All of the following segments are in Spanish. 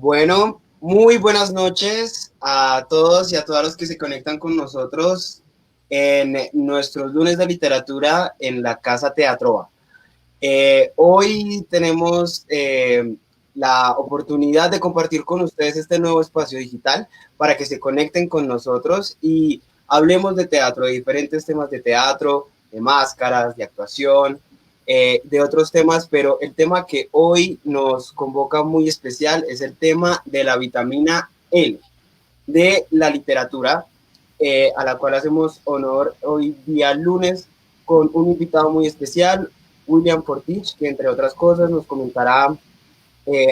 Bueno, muy buenas noches a todos y a todas los que se conectan con nosotros en nuestros lunes de literatura en la Casa Teatrova. Hoy tenemos la oportunidad de compartir con ustedes este nuevo espacio digital para que se conecten con nosotros y hablemos de teatro, de diferentes temas de teatro, de máscaras, de actuación, de otros temas, pero el tema que hoy nos convoca muy especial es el tema de la vitamina L, de la literatura, a la cual hacemos honor hoy día lunes con un invitado muy especial, William Fortich, que entre otras cosas nos comentará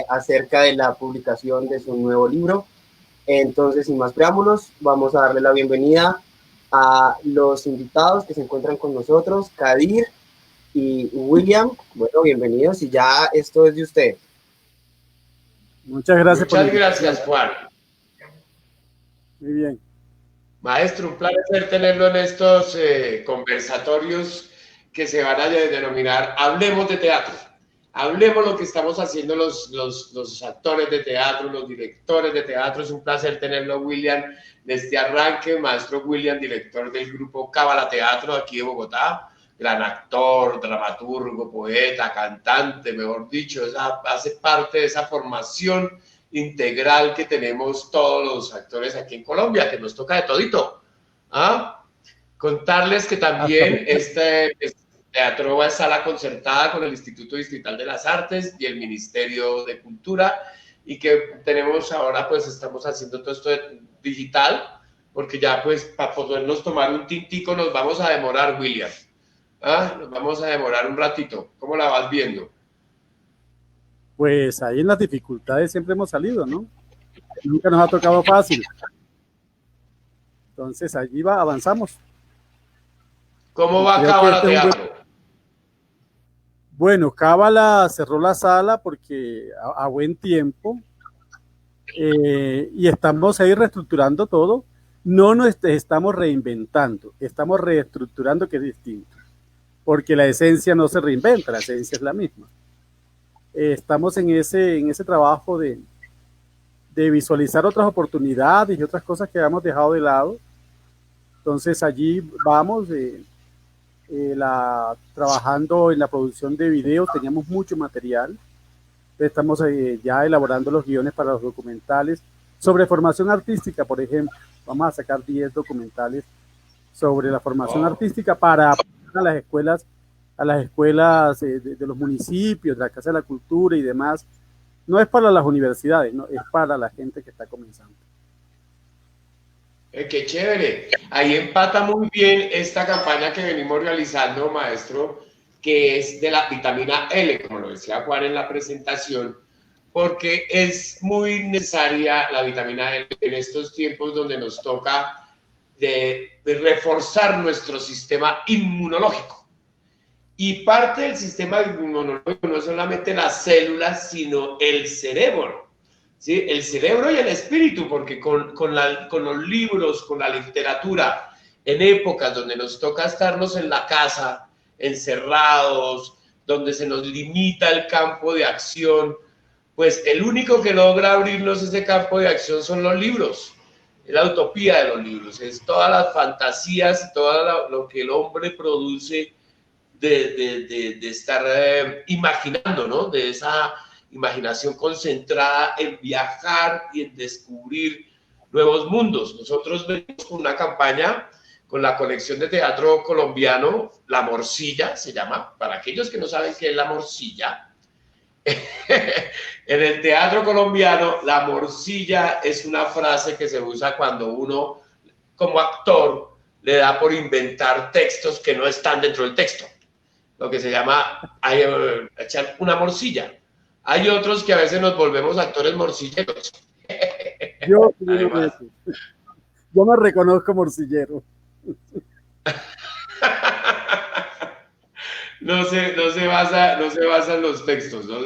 acerca de la publicación de su nuevo libro. Entonces, sin más preámbulos, vamos a darle la bienvenida a los invitados que se encuentran con nosotros, Kadir y William. Bueno, bienvenidos y ya esto es de usted. Muchas gracias. Muchas gracias, Juan. Muy bien. Maestro, un placer tenerlo en estos conversatorios que se van a denominar Hablemos de Teatro. Hablemos lo que estamos haciendo los actores de teatro, los directores de teatro. Es un placer tenerlo, William, desde arranque. Maestro William, director del grupo Cábala Teatro aquí de Bogotá. Gran actor, dramaturgo, poeta, cantante, mejor dicho. Hace parte de esa formación integral que tenemos todos los actores aquí en Colombia, que nos toca de todito. Contarles que también este teatro va a sala concertada con el Instituto Distrital de las Artes y el Ministerio de Cultura, y que tenemos ahora, pues estamos haciendo todo esto digital, porque ya pues para podernos tomar un tintico nos vamos a demorar, William. Nos vamos a demorar un ratito. ¿Cómo la vas viendo? Pues ahí en las dificultades siempre hemos salido, ¿no? Nunca nos ha tocado fácil. Entonces allí avanzamos. ¿Cómo va Cábala Teatro? Bueno, Cábala cerró la sala porque a buen tiempo y estamos ahí reestructurando todo. No nos estamos reinventando, estamos reestructurando, que es distinto, porque la esencia no se reinventa, la esencia es la misma. Estamos en ese trabajo de visualizar otras oportunidades y otras cosas que hemos dejado de lado. Entonces allí vamos trabajando en la producción de videos, teníamos mucho material. Estamos ya elaborando los guiones para los documentales sobre formación artística, por ejemplo. Vamos a sacar 10 documentales sobre la formación artística para las escuelas de los municipios, de la Casa de la Cultura y demás. No es para las universidades, no, es para la gente que está comenzando. Qué chévere. Ahí empata muy bien esta campaña que venimos realizando, maestro, que es de la vitamina L, como lo decía Juan en la presentación, porque es muy necesaria la vitamina L en estos tiempos donde nos toca de reforzar nuestro sistema inmunológico. Y parte del sistema inmunológico no es solamente las células, sino el cerebro. ¿Sí? El cerebro y el espíritu, porque con los libros, con la literatura, en épocas donde nos toca estarnos en la casa, encerrados, donde se nos limita el campo de acción, pues el único que logra abrirnos ese campo de acción son los libros. Es la utopía de los libros, es todas las fantasías, todo lo que el hombre produce de estar imaginando, ¿no? De esa imaginación concentrada en viajar y en descubrir nuevos mundos. Nosotros venimos con una campaña con la colección de teatro colombiano, La Morcilla se llama, para aquellos que no saben qué es la morcilla. En el teatro colombiano, la morcilla es una frase que se usa cuando uno, como actor, le da por inventar textos que no están dentro del texto. Lo que se llama echar una morcilla. Hay otros que a veces nos volvemos actores morcilleros. Yo me reconozco morcillero. No se basa en los textos, ¿no?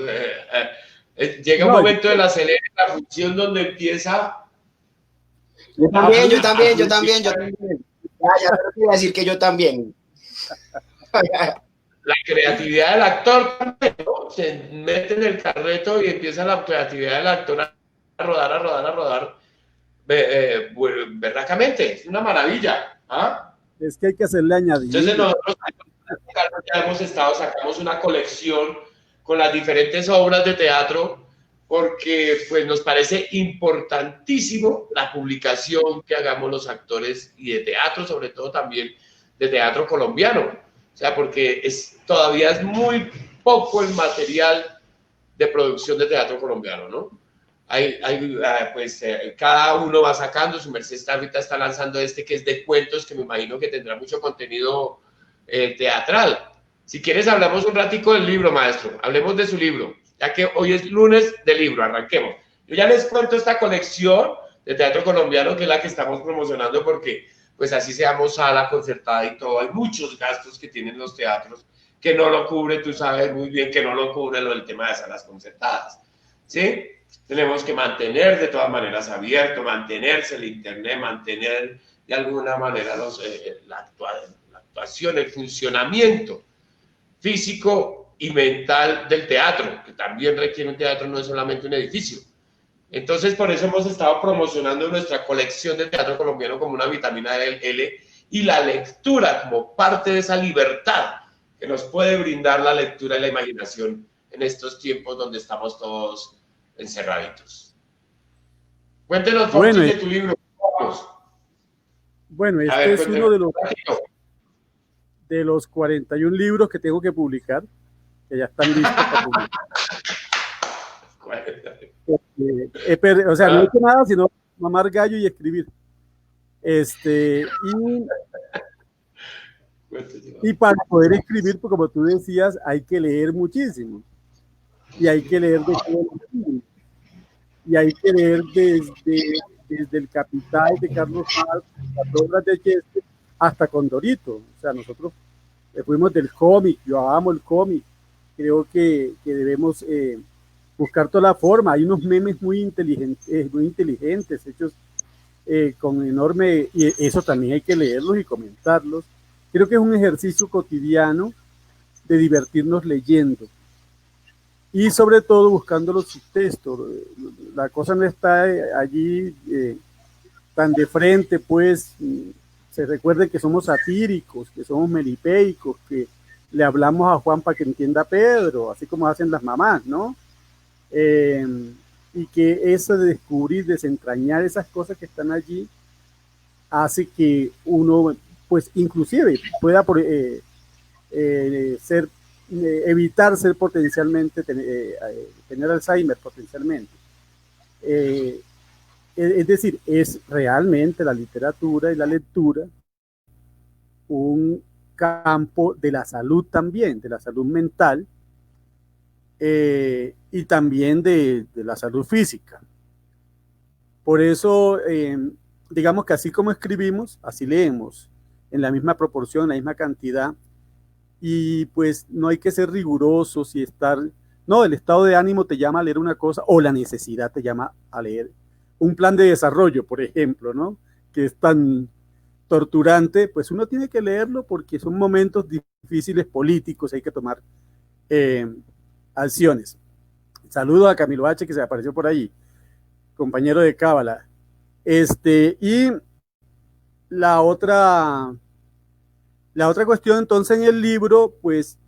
Llega un momento de la función donde empieza. Yo también. Ya te voy a decir que yo también. La creatividad del actor, ¿no? Se mete en el carreto y empieza la creatividad del actor a rodar, berracamente. Es una maravilla. ¿Ah? Es que hay que hacerle añadir. Entonces nosotros ya hemos estado, sacamos una colección con las diferentes obras de teatro porque pues nos parece importantísimo la publicación que hagamos los actores y de teatro, sobre todo también de teatro colombiano. O sea, porque todavía es muy poco el material de producción de teatro colombiano, ¿no? Cada uno va sacando, su merced ahorita está lanzando que es de cuentos, que me imagino que tendrá mucho contenido teatral. Si quieres hablamos un ratico del libro, maestro, hablemos de su libro, ya que hoy es lunes de libro, arranquemos. Yo ya les cuento esta colección de teatro colombiano, que es la que estamos promocionando, porque pues así seamos sala concertada y todo, hay muchos gastos que tienen los teatros que no lo cubre, tú sabes muy bien que no lo cubre lo del tema de salas concertadas, ¿sí? Tenemos que mantener de todas maneras abierto, mantenerse el internet, mantener de alguna manera la actuación, el funcionamiento físico y mental del teatro, que también requiere un teatro, no es solamente un edificio. Entonces, por eso hemos estado promocionando nuestra colección de teatro colombiano como una vitamina L y la lectura como parte de esa libertad que nos puede brindar la lectura y la imaginación en estos tiempos donde estamos todos encerraditos. Cuéntenos, Fonsi, de tu libro. Bueno, este es uno de los 41 libros que tengo que publicar, que ya están listos para publicar. O sea, no he hecho nada sino mamar gallo y escribir. Y para poder escribir, pues, como tú decías, hay que leer muchísimo. Y hay que leer de todo el mundo. Y hay que leer desde El Capital de Carlos Marx, las obras de Shakespeare, hasta Condorito. O sea, nosotros fuimos del cómic, yo amo el cómic. Creo que debemos buscar toda la forma. Hay unos memes muy inteligentes hechos con enorme... Y eso también hay que leerlos y comentarlos. Creo que es un ejercicio cotidiano de divertirnos leyendo. Y sobre todo buscando los subtextos. La cosa no está allí tan de frente, pues se recuerde que somos satíricos, que somos melipeicos, que le hablamos a Juan para que entienda a Pedro, así como hacen las mamás, ¿no? Y que eso de descubrir, desentrañar esas cosas que están allí, hace que uno, pues inclusive, pueda evitar ser potencialmente, tener Alzheimer potencialmente. Es decir, es realmente la literatura y la lectura un campo de la salud también, de la salud mental y también de la salud física. Por eso, digamos que así como escribimos, así leemos, en la misma proporción, la misma cantidad. Y pues no hay que ser rigurosos y estar... No, el estado de ánimo te llama a leer una cosa o la necesidad te llama a leer un plan de desarrollo, por ejemplo, ¿no? Que es tan torturante, pues uno tiene que leerlo porque son momentos difíciles políticos, hay que tomar acciones. Saludo a Camilo H, que se apareció por ahí, compañero de Cábala. Y la otra cuestión, entonces, en el libro, pues,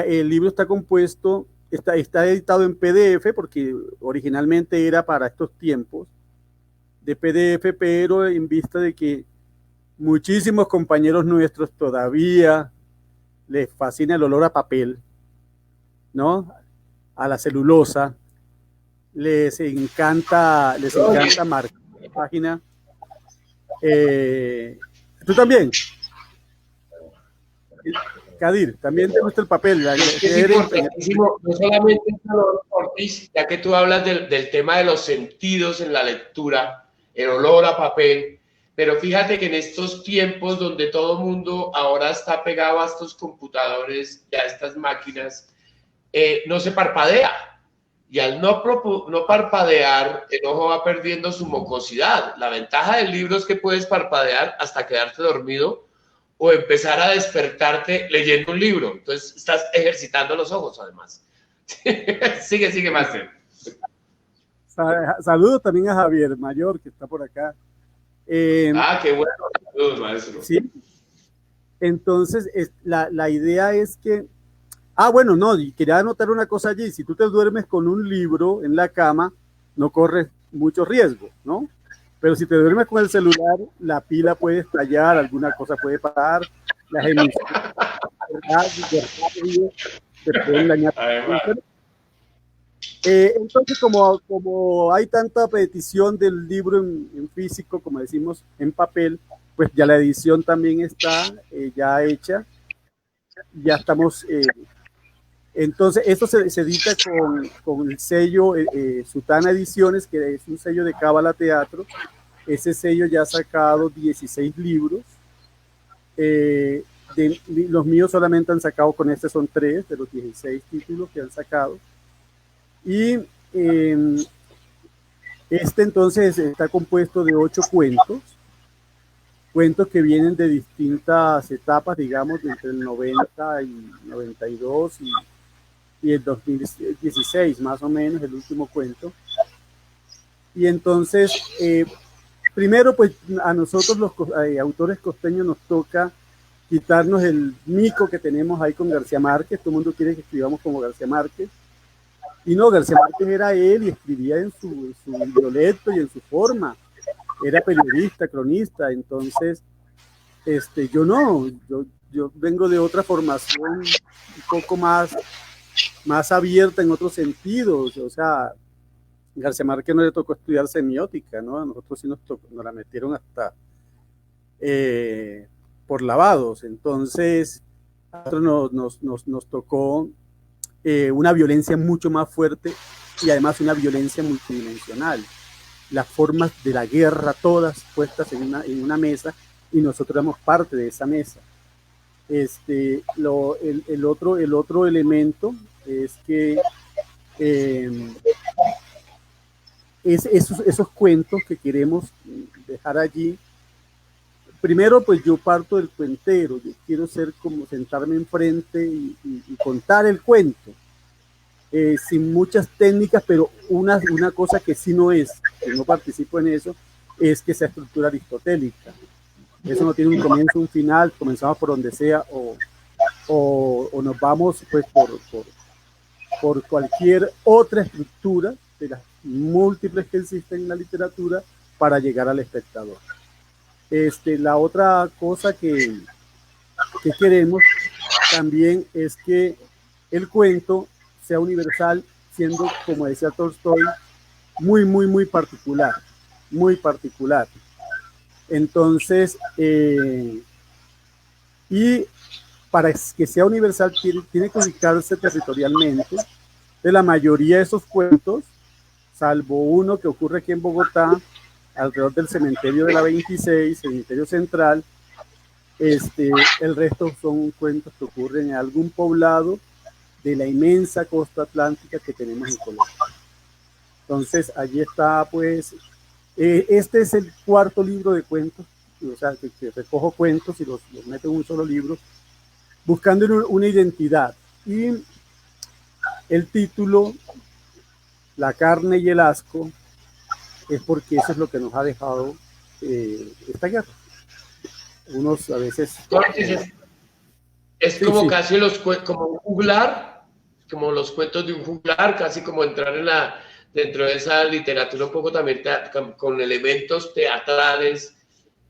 el libro está compuesto, está editado en PDF, porque originalmente era para estos tiempos de PDF, pero en vista de que muchísimos compañeros nuestros todavía les fascina el olor a papel, ¿no? A la celulosa, les encanta marcar la página. ¿Tú también? Kadir, también te gusta el papel. Es importantísimo, no solamente Ortiz, ya que tú hablas del tema de los sentidos en la lectura, el olor a papel, pero fíjate que en estos tiempos donde todo el mundo ahora está pegado a estos computadores, ya a estas máquinas, no se parpadea. Y al no parpadear, el ojo va perdiendo su mucosidad. La ventaja del libro es que puedes parpadear hasta quedarte dormido o empezar a despertarte leyendo un libro. Entonces, estás ejercitando los ojos, además. Sigue, Máster. Saludos también a Javier Mayor, que está por acá. Qué bueno, saludos, maestro. Sí. Entonces, la idea es que, bueno, no, y quería anotar una cosa allí, si tú te duermes con un libro en la cama, no corres mucho riesgo, ¿no? Pero si te duermes con el celular, la pila puede estallar, alguna cosa puede parar, las emisiones se pueden dañar. Entonces, como hay tanta petición del libro en físico, como decimos, en papel, pues ya la edición también está ya hecha. Ya estamos. Entonces, esto se edita con el sello Sutana Ediciones, que es un sello de Cábala Teatro. Ese sello ya ha sacado 16 libros. Los míos solamente han sacado, con este son 3 de los 16 títulos que han sacado. Y este entonces está compuesto de 8 cuentos que vienen de distintas etapas, digamos, entre el 90 y 92 y el 2016, más o menos, el último cuento. Y entonces, primero, pues a nosotros los autores costeños nos toca quitarnos el mico que tenemos ahí con García Márquez. Todo el mundo quiere que escribamos como García Márquez. Y no, García Márquez era él y escribía en su violeto y en su forma. Era periodista, cronista. Entonces, yo no, yo vengo de otra formación un poco más abierta en otros sentidos. O sea, García Márquez no le tocó estudiar semiótica, ¿no? A nosotros sí nos la metieron hasta por lavados. Entonces, a nosotros nos tocó una violencia mucho más fuerte y además una violencia multidimensional. Las formas de la guerra todas puestas en una mesa y nosotros éramos parte de esa mesa. El otro elemento es que esos cuentos que queremos dejar allí, primero pues yo parto del cuentero, yo quiero ser como sentarme enfrente y contar el cuento, sin muchas técnicas, pero una cosa que sí no es, que no participo en eso, es que sea estructura aristotélica. Eso no tiene un comienzo, un final, comenzamos por donde sea o nos vamos pues por cualquier otra estructura de las múltiples que existen en la literatura para llegar al espectador. La otra cosa que queremos también es que el cuento sea universal, siendo, como decía Tolstoy, muy, muy, muy particular, muy particular. Entonces, y para que sea universal tiene que ubicarse territorialmente. De la mayoría de esos cuentos, salvo uno que ocurre aquí en Bogotá, alrededor del cementerio de la 26, cementerio central, el resto son cuentos que ocurren en algún poblado de la inmensa costa atlántica que tenemos en Colombia. Entonces, allí está, pues, este es el 4º libro de cuentos, o sea, que recojo cuentos y los meto en un solo libro, buscando una identidad. Y el título, La carne y el asco, es porque eso es lo que nos ha dejado esta guerra. Unos a veces... Es como sí, casi como un juglar, como los cuentos de un juglar, casi como entrar dentro de esa literatura un poco también con elementos teatrales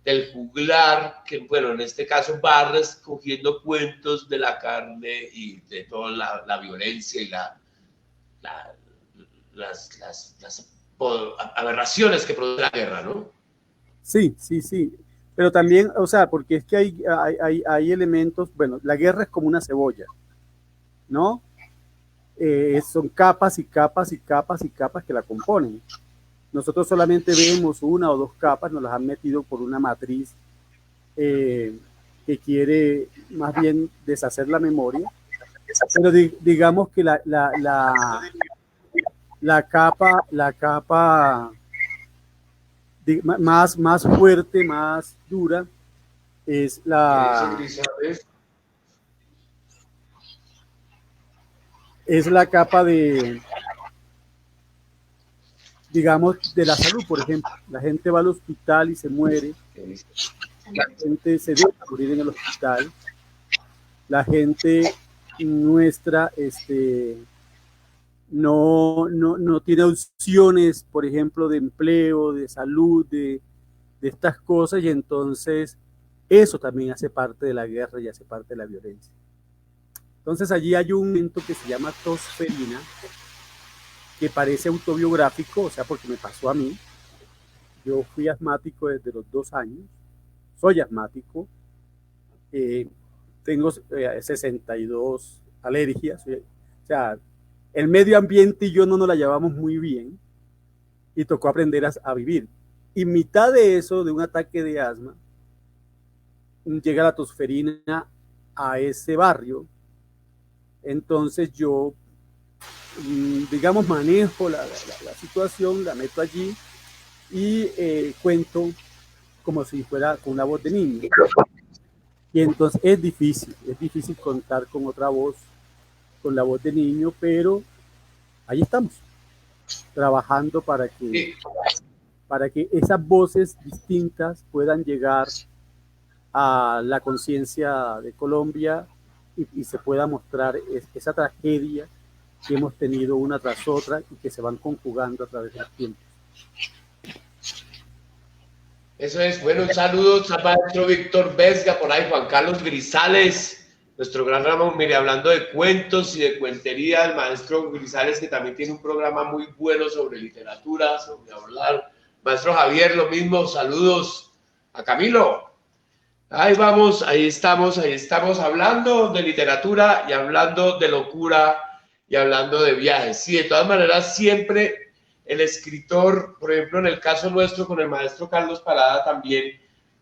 del juglar, que bueno, en este caso va recogiendo cuentos de la carne y de toda la violencia y las aberraciones que produce la guerra, ¿no? Sí, sí, sí. Pero también, o sea, porque es que hay elementos, bueno, la guerra es como una cebolla, ¿no? Son capas y capas y capas y capas que la componen. Nosotros solamente vemos 1 o 2 capas, nos las han metido por una matriz que quiere más bien deshacer la memoria. Pero digamos que la capa más fuerte, más dura, es la capa de digamos, de la salud, por ejemplo. La gente va al hospital y se muere. La gente se deja morir en el hospital. La gente nuestra no tiene opciones, por ejemplo, de empleo, de salud, de estas cosas, y entonces eso también hace parte de la guerra y hace parte de la violencia. Entonces allí hay un momento que se llama Tosferina, que parece autobiográfico, o sea, porque me pasó a mí. Yo fui asmático desde los 2 años, soy asmático, tengo 62 alergias, o sea, el medio ambiente y yo no nos la llevamos muy bien y tocó aprender a vivir. Y mitad de eso, de un ataque de asma, llega la tosferina a ese barrio. Entonces yo, digamos, manejo la situación, la meto allí y cuento como si fuera con una voz de niño. Y entonces es difícil contar con otra voz, con la voz de niño, pero ahí estamos, trabajando para que esas voces distintas puedan llegar a la conciencia de Colombia y se pueda mostrar esa tragedia que hemos tenido una tras otra y que se van conjugando a través del tiempo. Eso es. Bueno, un saludo al maestro Víctor Vesga, por ahí Juan Carlos Grisales, nuestro gran Ramón, mire, hablando de cuentos y de cuentería, el maestro Grisales, que también tiene un programa muy bueno sobre literatura, sobre hablar. Maestro Javier, lo mismo, saludos a Camilo. Ahí vamos, ahí estamos hablando de literatura y hablando de locura y hablando de viajes. Sí, de todas maneras, siempre el escritor, por ejemplo, en el caso nuestro con el maestro Carlos Parada también,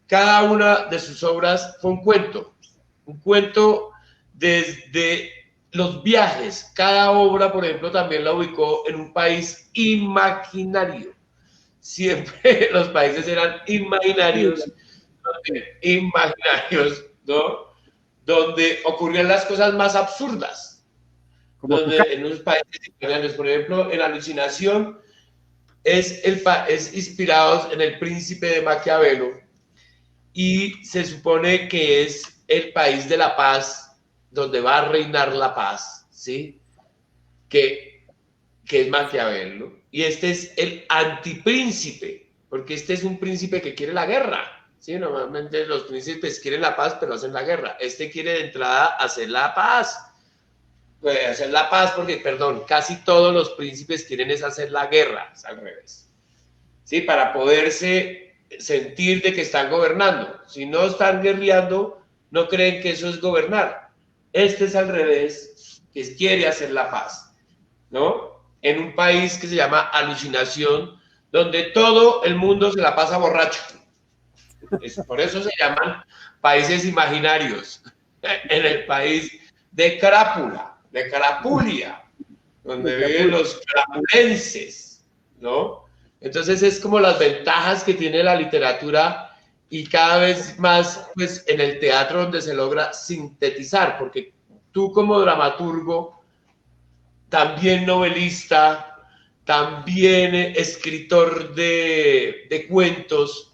cada una de sus obras fue un cuento desde los viajes. Cada obra, por ejemplo, también la ubicó en un país imaginario. Siempre los países eran imaginarios, ¿no? Donde ocurrían las cosas más absurdas. Donde en unos países imaginarios, por ejemplo, en Alucinación, es inspirados en El Príncipe de Maquiavelo y se supone que es el país de la paz, donde va a reinar la paz, ¿sí? Que es Maquiavelo, ¿no? Y este es el antipríncipe, porque este es un príncipe que quiere la guerra, ¿sí? Normalmente los príncipes quieren la paz, pero hacen la guerra. Este quiere de entrada hacer la paz. Hacer la paz porque, perdón, casi todos los príncipes quieren es hacer la guerra, es al revés, ¿sí? Para poderse sentir de que están gobernando. Si no están guerreando, no creen que eso es gobernar. Este es al revés, que quiere hacer la paz, ¿no? En un país que se llama Alucinación, donde todo el mundo se la pasa borracho. Por eso se llaman países imaginarios. En el país de Crápula, de Crapulia, donde viven los crapulenses, ¿no? Entonces es como las ventajas que tiene la literatura y cada vez más pues en el teatro donde se logra sintetizar, porque tú como dramaturgo, también novelista, también escritor de cuentos,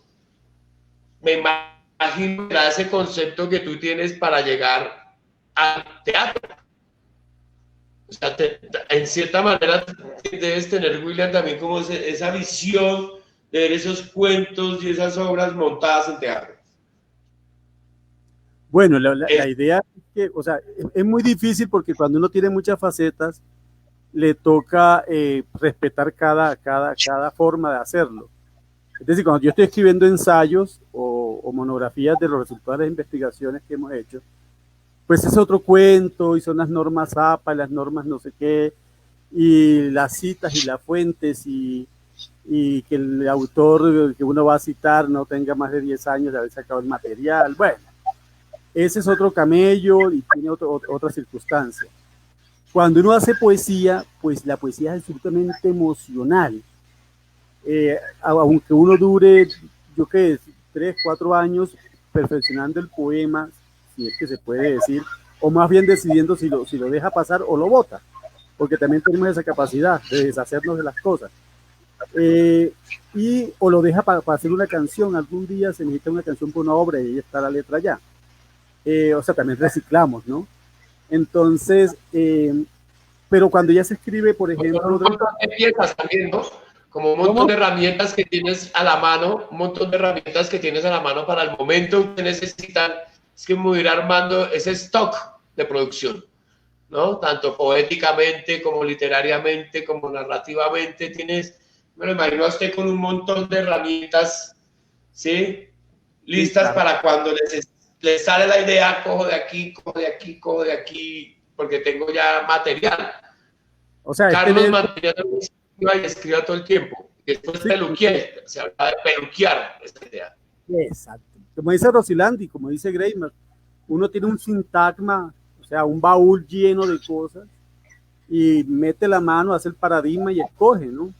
me imagino ese concepto que tú tienes para llegar al teatro. O sea, en cierta manera debes tener, William, también como esa visión de ver esos cuentos y esas obras montadas en teatro. Bueno, la idea es que, o sea, es muy difícil porque cuando uno tiene muchas facetas, le toca respetar cada forma de hacerlo. Es decir, cuando yo estoy escribiendo ensayos o monografías de los resultados de las investigaciones que hemos hecho, pues es otro cuento y son las normas APA y las normas no sé qué, y las citas y las fuentes y que el autor que uno va a citar no tenga más de 10 años de haber sacado el material. Bueno, ese es otro camello y tiene otra circunstancia. Cuando uno hace poesía, pues la poesía es absolutamente emocional. Aunque uno dure, yo qué, 3, 4 años perfeccionando el poema, si es que se puede decir, o más bien decidiendo si lo deja pasar o lo bota, porque también tenemos esa capacidad de deshacernos de las cosas. O lo deja para hacer una canción. Algún día se necesita una canción para una obra y ahí está la letra ya. O sea, también reciclamos, ¿no? Entonces, pero cuando ya se escribe, por ejemplo... Un montón de piezas también, ¿no? Como un montón de herramientas que tienes a la mano, un montón de herramientas que tienes a la mano para el momento que necesitan. Es que ir armando ese stock de producción, ¿no? Tanto poéticamente como literariamente, como narrativamente. Me lo imagino a usted con un montón de herramientas, ¿sí? Listas, sí, claro, para cuando les sale la idea, cojo de aquí, cojo de aquí, cojo de aquí, porque tengo ya material. O sea, Carlos mantenía y escribía todo el tiempo. Después sí, peluquear, se habla de peluquear esta idea. Exacto. Como dice Rosilandi, como dice Greimer, uno tiene un sintagma, o sea, un baúl lleno de cosas y mete la mano, hace el paradigma y escoge, ¿no?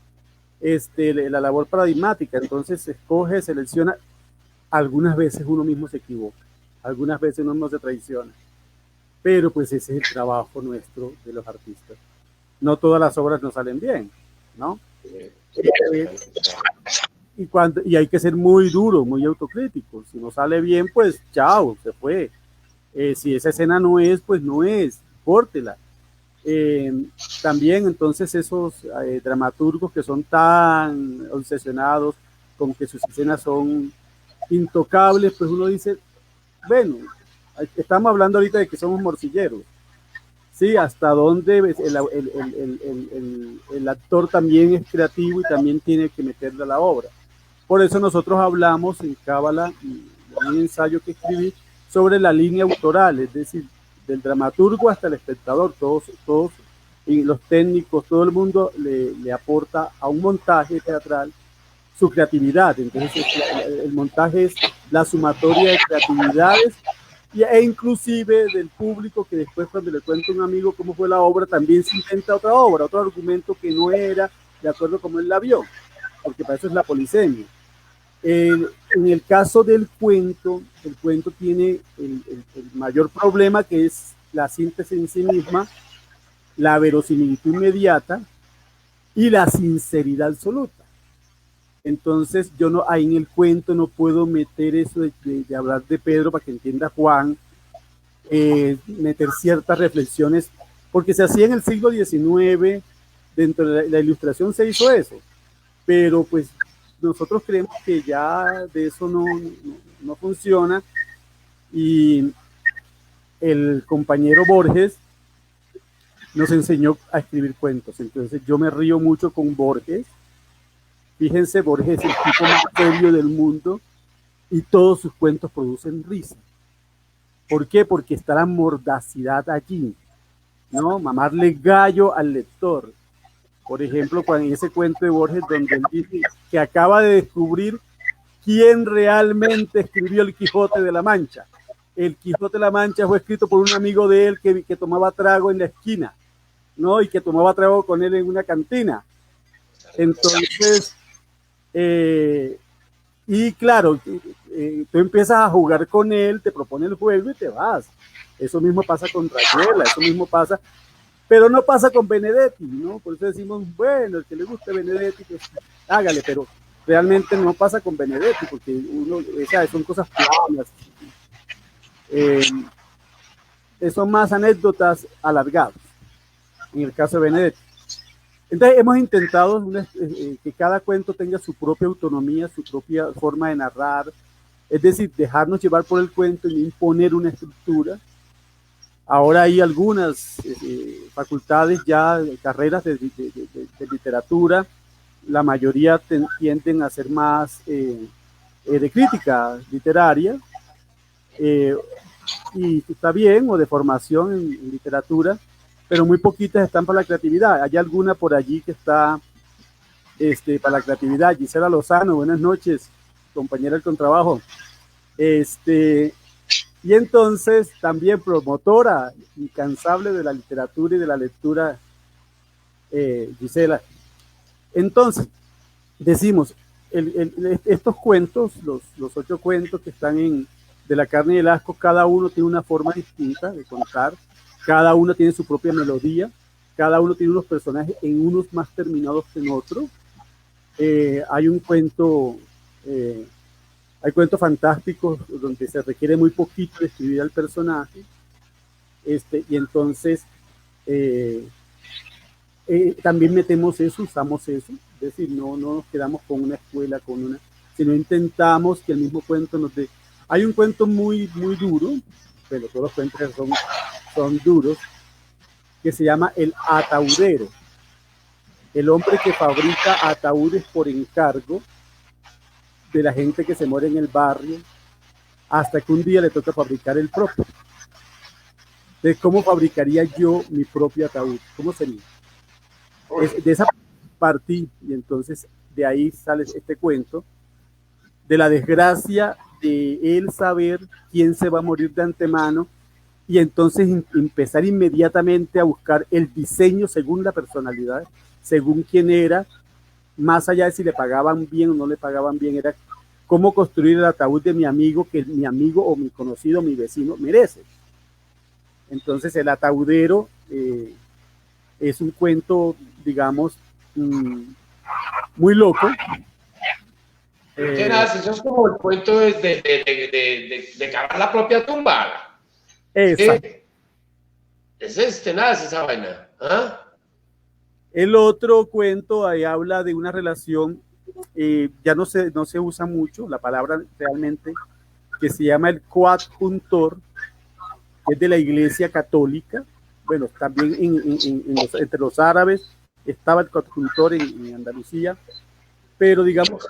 La labor paradigmática. Entonces se escoge, selecciona. Algunas veces uno mismo se equivoca, algunas veces uno mismo se traiciona, pero pues ese es el trabajo nuestro de los artistas. No todas las obras nos salen bien, ¿no? Y hay que ser muy duro, muy autocrítico. Si no sale bien, pues chao, se fue. Si esa escena no es, pues no es, córtela. También entonces esos dramaturgos que son tan obsesionados con que sus escenas son intocables, pues uno dice, bueno, estamos hablando ahorita de que somos morcilleros, sí, hasta dónde el actor también es creativo y también tiene que meterle a la obra. Por eso nosotros hablamos en Cábala, en un ensayo que escribí, sobre la línea autoral, es decir, del dramaturgo hasta el espectador, todos y los técnicos, todo el mundo le aporta a un montaje teatral su creatividad. Entonces el montaje es la sumatoria de creatividades e inclusive del público, que después cuando le cuenta a un amigo cómo fue la obra, también se inventa otra obra, otro argumento que no era de acuerdo como él la vio, porque para eso es la polisemia. En el caso del cuento, el cuento tiene el mayor problema, que es la síntesis en sí misma, la verosimilitud inmediata y la sinceridad absoluta. Entonces yo no, ahí en el cuento no puedo meter eso de hablar de Pedro para que entienda Juan, meter ciertas reflexiones, porque se hacía en el siglo XIX, dentro de la ilustración se hizo eso, pero pues nosotros creemos que ya de eso no funciona, y el compañero Borges nos enseñó a escribir cuentos. Entonces yo me río mucho con Borges. Fíjense, Borges es el tipo más serio del mundo y todos sus cuentos producen risa. ¿Por qué? Porque está la mordacidad allí, ¿no? Mamarle gallo al lector. Por ejemplo, en ese cuento de Borges, donde él dice que acaba de descubrir quién realmente escribió el Quijote de la Mancha. El Quijote de la Mancha fue escrito por un amigo de él que tomaba trago en la esquina, ¿no? Y que tomaba trago con él en una cantina. Entonces, y claro, tú empiezas a jugar con él, te propone el juego y te vas. Eso mismo pasa con Rayuela, eso mismo pasa, pero no pasa con Benedetti, ¿no? Por eso decimos, bueno, el que le guste Benedetti, pues hágale, pero realmente no pasa con Benedetti, porque uno, o sea, son cosas planas, son más anécdotas alargadas, en el caso de Benedetti. Entonces hemos intentado que cada cuento tenga su propia autonomía, su propia forma de narrar, es decir, dejarnos llevar por el cuento y imponer una estructura. Ahora hay algunas facultades ya, carreras de literatura, la mayoría tienden a ser más de crítica literaria, y está bien, o de formación en literatura, pero muy poquitas están para la creatividad. Hay alguna por allí que está para la creatividad. Gisela Lozano, buenas noches, compañera del contrabajo. Y entonces también promotora incansable de la literatura y de la lectura, Gisela. Entonces, decimos, estos cuentos, los 8 cuentos que están de la carne y el asco, cada uno tiene una forma distinta de contar, cada uno tiene su propia melodía, cada uno tiene unos personajes en unos más terminados que en otros, Hay un cuento, hay cuentos fantásticos donde se requiere muy poquito de escribir al personaje, y entonces también metemos eso, usamos eso, es decir, no nos quedamos con una escuela, sino intentamos que el mismo cuento nos dé. Hay un cuento muy duro, pero todos los cuentos son duros, que se llama El Ataudero. El hombre que fabrica ataúdes por encargo de la gente que se muere en el barrio, hasta que un día le toca fabricar el propio. De cómo fabricaría yo mi propio ataúd, ¿cómo sería? De esa partí, y entonces de ahí sale este cuento de la desgracia de él saber quién se va a morir de antemano, y entonces empezar inmediatamente a buscar el diseño según la personalidad, según quién era, más allá de si le pagaban bien o no le pagaban bien, era cómo construir el ataúd de mi amigo, que mi amigo o mi conocido, mi vecino merece. Entonces el ataudero es un cuento, digamos, muy loco. Eso es como el cuento de cavar la propia tumba. Exacto. Ese es tenaz, esa vaina. ¿Ah? El otro cuento ahí habla de una relación, ya no se usa mucho la palabra realmente, que se llama el coadjuntor, que es de la Iglesia Católica. Bueno, también entre los árabes estaba el coadjuntor en Andalucía, pero digamos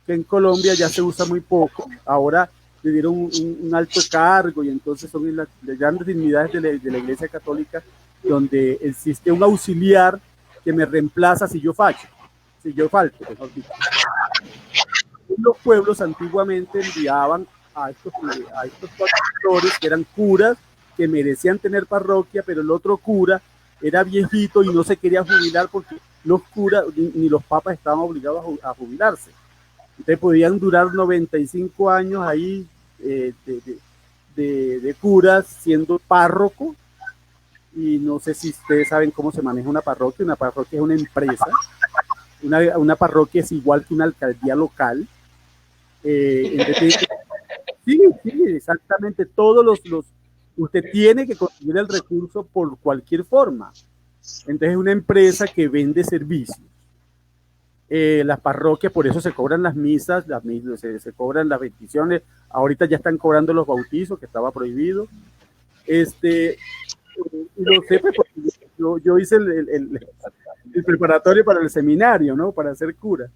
que en Colombia ya se usa muy poco. Ahora le dieron un alto cargo, y entonces son las grandes dignidades de la Iglesia Católica, donde existe un auxiliar que me reemplaza si yo falto, mejor dicho. Los pueblos antiguamente enviaban a estos pastores que eran curas, que merecían tener parroquia, pero el otro cura era viejito y no se quería jubilar, porque los curas ni los papas estaban obligados a jubilarse. Entonces podían durar 95 años ahí de curas siendo párroco. Y no sé si ustedes saben cómo se maneja una parroquia. Una parroquia es una empresa. Una parroquia es igual que una alcaldía local. Sí, exactamente. Usted tiene que conseguir el recurso por cualquier forma. Entonces es una empresa que vende servicios. Las parroquias, por eso se cobran las misas, se cobran las bendiciones. Ahorita ya están cobrando los bautizos, que estaba prohibido. Lo sé, porque yo hice el preparatorio para el seminario, ¿no? Para ser cura.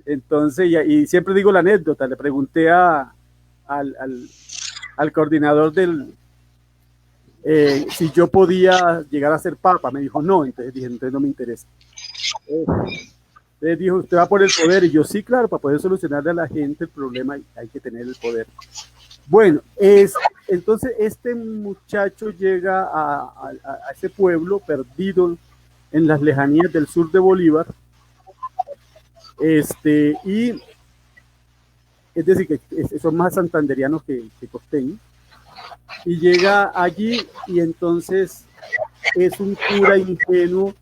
Entonces, y siempre digo la anécdota, le pregunté al coordinador si yo podía llegar a ser papa. Me dijo no, entonces dije, entonces no me interesa. Entonces dijo, usted va por el poder, y yo sí, claro, para poder solucionarle a la gente el problema hay que tener el poder. Bueno, entonces este muchacho llega a ese pueblo perdido en las lejanías del sur de Bolívar, y es decir, que son más santanderianos que costeños, y llega allí, y entonces es un cura ingenuo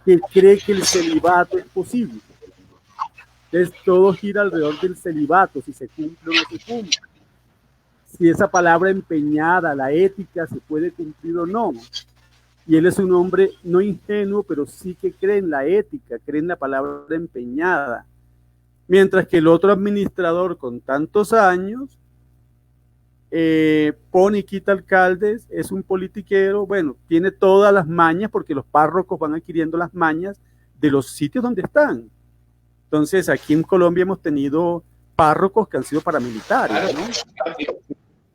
que cree que el celibato es posible. Entonces todo gira alrededor del celibato, si se cumple o no se cumple, si esa palabra empeñada, la ética, se puede cumplir o no. Y él es un hombre no ingenuo, pero sí que cree en la ética, cree en la palabra empeñada. Mientras que el otro administrador con tantos años pone y quita alcaldes, es un politiquero, bueno, tiene todas las mañas, porque los párrocos van adquiriendo las mañas de los sitios donde están. Entonces, aquí en Colombia hemos tenido párrocos que han sido paramilitares, ¿no?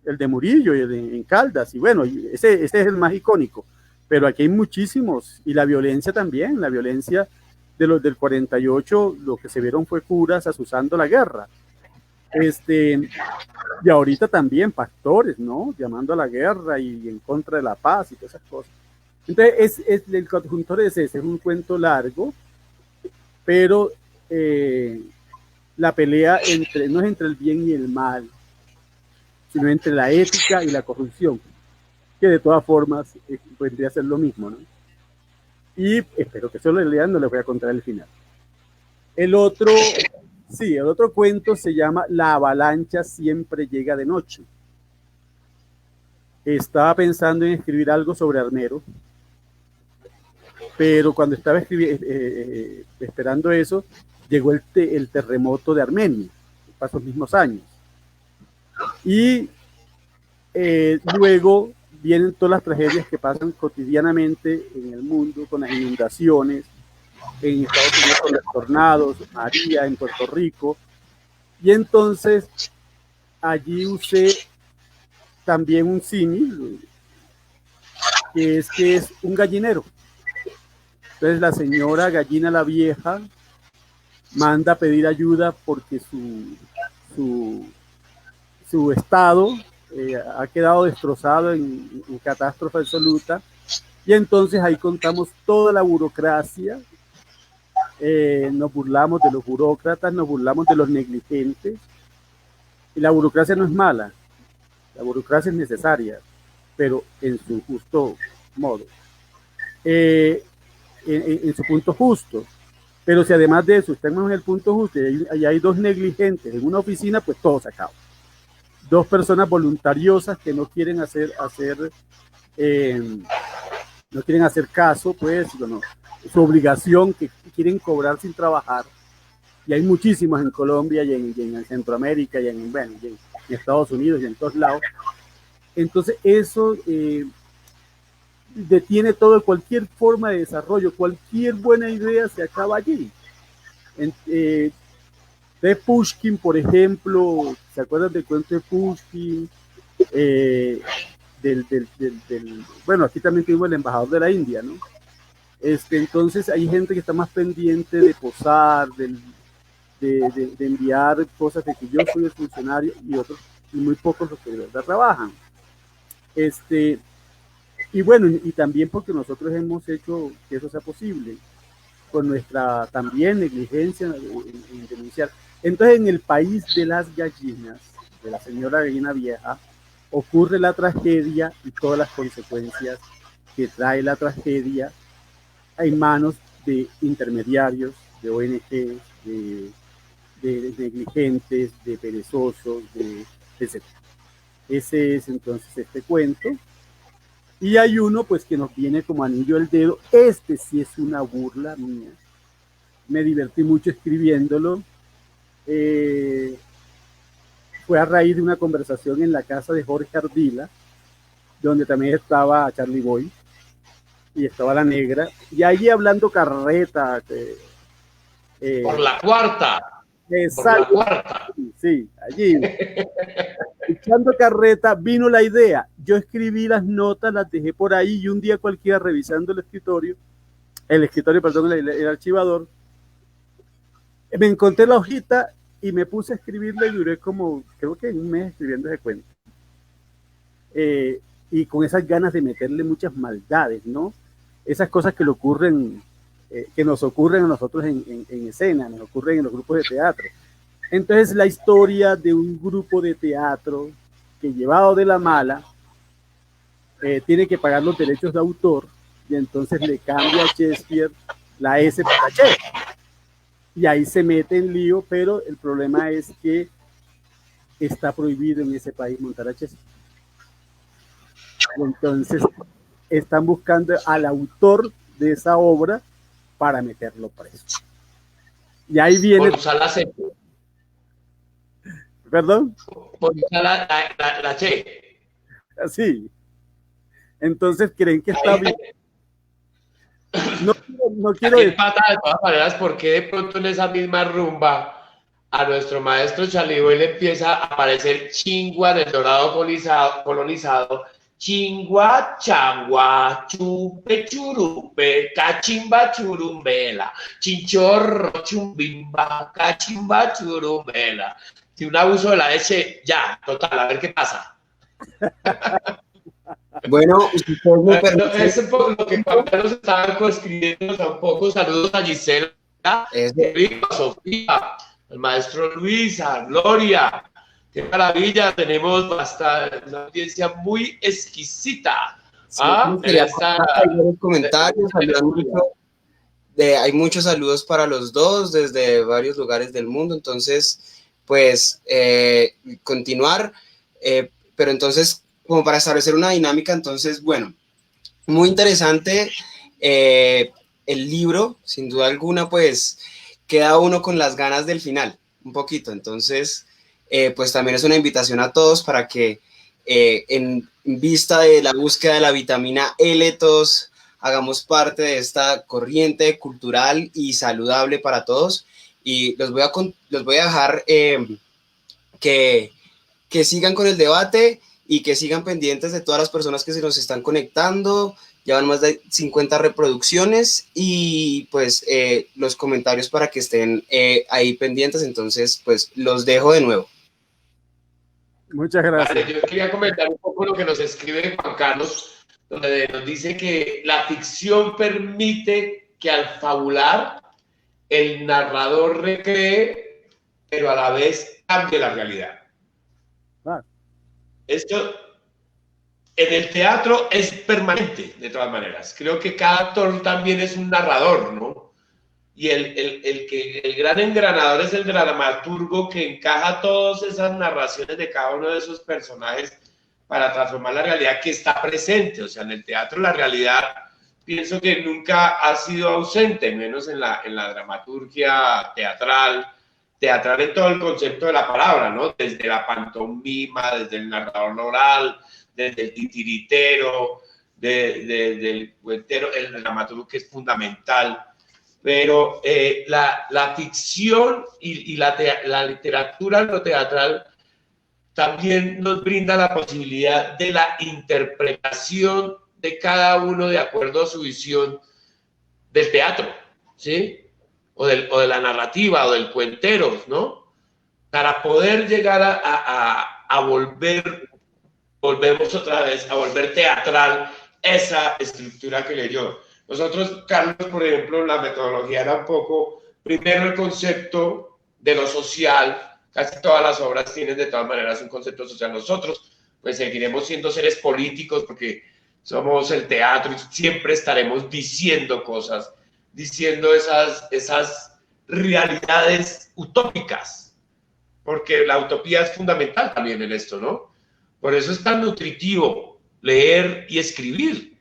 El de Murillo y el en Caldas, y bueno, ese es el más icónico, pero aquí hay muchísimos, y la violencia también, la violencia de los del 48, lo que se vieron fue curas asusando la guerra, y ahorita también pastores, ¿no? Llamando a la guerra y en contra de la paz y todas esas cosas. Entonces, el coadjuntor es ese, es un cuento largo, pero la pelea no es entre el bien y el mal, sino entre la ética y la corrupción, que de todas formas vendría a ser lo mismo, ¿no? Y espero que eso lo lean, no les voy a contar el final. El otro cuento se llama La avalancha siempre llega de noche. Estaba pensando en escribir algo sobre Armero, pero cuando estaba esperando eso, llegó el terremoto de Armenia, pasó los mismos años. Y luego vienen todas las tragedias que pasan cotidianamente en el mundo, con las inundaciones, en Estados Unidos con los tornados, María en Puerto Rico. Y entonces allí usé también un símil, que es un gallinero. Entonces la señora gallina la vieja manda a pedir ayuda porque su estado ha quedado destrozado en catástrofe absoluta, y entonces ahí contamos toda la burocracia, nos burlamos de los burócratas, nos burlamos de los negligentes, y la burocracia no es mala, la burocracia es necesaria, pero en su justo modo, en su punto justo. Pero si además de eso estamos en el punto justo y hay dos negligentes en una oficina, pues todo se acaba. Dos personas voluntariosas que no quieren hacer caso, pues, bueno, su obligación, que quieren cobrar sin trabajar. Y hay muchísimas en Colombia y en Centroamérica y en Estados Unidos y en todos lados. Entonces eso detiene cualquier forma de desarrollo, cualquier buena idea se acaba allí. De Pushkin, por ejemplo, ¿se acuerdan del cuento de Pushkin? Bueno, aquí también tuvimos el embajador de la India, ¿no? Entonces hay gente que está más pendiente de posar, de enviar cosas de que yo soy el funcionario, y muy pocos los que de verdad trabajan. Y bueno, y también porque nosotros hemos hecho que eso sea posible, con nuestra también negligencia en denunciar. Entonces, en el país de las gallinas, de la señora gallina vieja, ocurre la tragedia y todas las consecuencias que trae la tragedia en manos de intermediarios, de ONGs, de negligentes, de perezosos, etc. Ese es entonces este cuento. Y hay uno pues que nos viene como anillo al dedo. Sí es una burla mía. Me divertí mucho escribiéndolo. Fue a raíz de una conversación en la casa de Jorge Ardila, donde también estaba Charlie Boy y estaba la negra, y allí hablando carreta. Por la cuarta. Exacto. Por la cuarta. Sí, allí. Echando carreta, vino la idea. Yo escribí las notas, las dejé por ahí, y un día cualquiera, revisando el archivador, me encontré la hojita y me puse a escribirla, y duré creo que un mes escribiendo ese cuento. Y con esas ganas de meterle muchas maldades, ¿no? Esas cosas que nos ocurren a nosotros en escena, nos ocurren en los grupos de teatro. Entonces la historia de un grupo de teatro que, llevado de la mala, tiene que pagar los derechos de autor, y entonces le cambia a Shakespeare la S para Che, y ahí se mete en lío, pero el problema es que está prohibido en ese país montar a Shakespeare. Entonces están buscando al autor de esa obra para meterlo preso. Y ahí viene... ¿Perdón? Por la Che. Sí. Entonces creen que está bien. No quiero decir. De todas maneras, porque de pronto en esa misma rumba a nuestro maestro Charlie Boy le empieza a aparecer chingua del dorado colonizado, chingua, changua, chupe, churupe, cachimba, churumbela, chinchorro, chumbimba, cachimba, churumbela. Si un abuso de la S, ya, total, a ver qué pasa. Bueno, es un poco lo que Juan Carlos estaba escribiendo, un poco. Saludos a Gisela, a Sofía, al maestro Luis, a Gloria. Qué maravilla, tenemos una audiencia muy exquisita. Sí, los comentarios, hay muchos saludos para los dos desde varios lugares del mundo, entonces, pues, continuar, pero entonces, como para establecer una dinámica, entonces, bueno, muy interesante el libro, sin duda alguna, pues, queda uno con las ganas del final, un poquito, entonces, pues también es una invitación a todos para que en vista de la búsqueda de la vitamina L, todos hagamos parte de esta corriente cultural y saludable para todos. Y los voy a dejar que sigan con el debate y que sigan pendientes de todas las personas que se nos están conectando. Llevan más de 50 reproducciones y pues los comentarios para que estén ahí pendientes. Entonces, pues los dejo de nuevo. Muchas gracias. Vale, yo quería comentar un poco lo que nos escribe Juan Carlos, donde nos dice que la ficción permite que al fabular el narrador recree, pero a la vez cambie la realidad. Esto en el teatro es permanente, de todas maneras. Creo que cada actor también es un narrador, ¿no? Y el gran engranador es el dramaturgo que encaja todas esas narraciones de cada uno de esos personajes para transformar la realidad que está presente. O sea, en el teatro la realidad pienso que nunca ha sido ausente, menos en la dramaturgia teatral en todo el concepto de la palabra, ¿no? Desde la pantomima, desde el narrador oral, desde el titiritero, del cuentero, el dramaturgo que es fundamental. Pero la ficción y la literatura, lo teatral, también nos brinda la posibilidad de la interpretación de cada uno de acuerdo a su visión del teatro, ¿sí? O de la narrativa, o del cuentero, ¿no? Para poder llegar a volvemos otra vez, a volver teatral esa estructura que leyó. Nosotros, Carlos, por ejemplo, la metodología era un poco, primero el concepto de lo social, casi todas las obras tienen de todas maneras un concepto social. Nosotros, pues seguiremos siendo seres políticos porque somos el teatro y siempre estaremos diciendo cosas, diciendo esas realidades utópicas, porque la utopía es fundamental también en esto, ¿no? Por eso es tan nutritivo leer y escribir,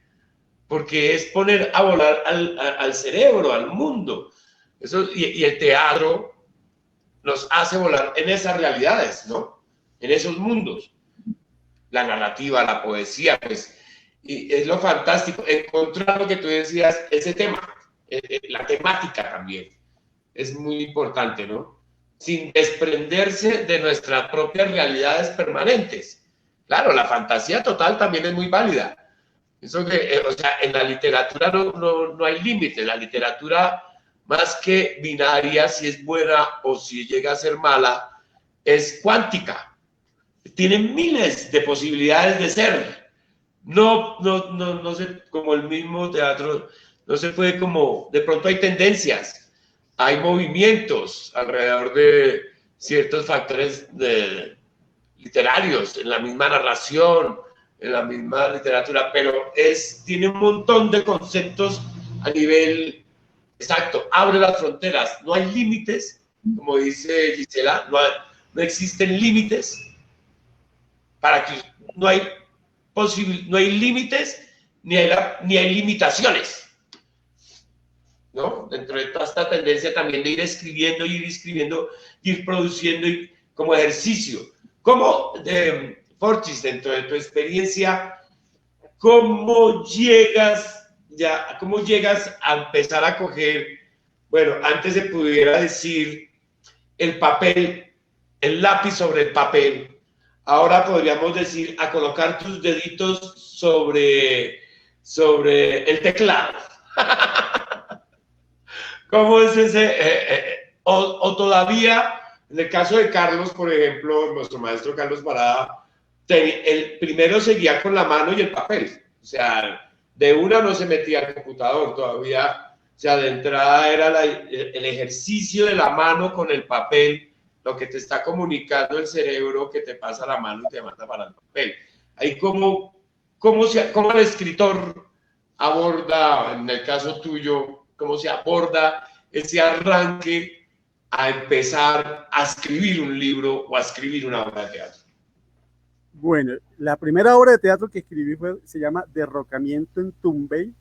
porque es poner a volar al cerebro, al mundo. Eso, y el teatro nos hace volar en esas realidades, ¿no? En esos mundos. La narrativa, la poesía, pues, y es lo fantástico, encontrar lo que tú decías, ese tema, la temática también, es muy importante, ¿no? Sin desprenderse de nuestras propias realidades permanentes. Claro, la fantasía total también es muy válida. Eso que, o sea, en la literatura no hay límites. La literatura, más que binaria, si es buena o si llega a ser mala, es cuántica. Tiene miles de posibilidades de ser. No sé, como el mismo teatro, no se puede como, de pronto hay tendencias, hay movimientos alrededor de ciertos factores literarios, en la misma narración, en la misma literatura, pero tiene un montón de conceptos a nivel exacto, abre las fronteras, no hay límites, como dice Gisela, no existen límites, para que no hay límites ni hay limitaciones, ¿no? Dentro de toda esta tendencia también de ir escribiendo, ir produciendo y como ejercicio. ¿Cómo, Fortis, dentro de tu experiencia, cómo llegas a empezar a coger, bueno, antes se pudiera decir el papel, el lápiz sobre el papel, ahora podríamos decir a colocar tus deditos sobre el teclado? ¿Cómo es ese? O todavía, en el caso de Carlos, por ejemplo, nuestro maestro Carlos Parada, el primero seguía con la mano y el papel. O sea, de una no se metía al computador todavía. O sea, de entrada era el ejercicio de la mano con el papel, lo que te está comunicando el cerebro, que te pasa la mano y te manda para el papel. Ahí cómo el escritor aborda, en el caso tuyo, cómo se aborda ese arranque a empezar a escribir un libro o a escribir una obra de teatro? Bueno, la primera obra de teatro que escribí se llama Derrocamiento en Tumbay.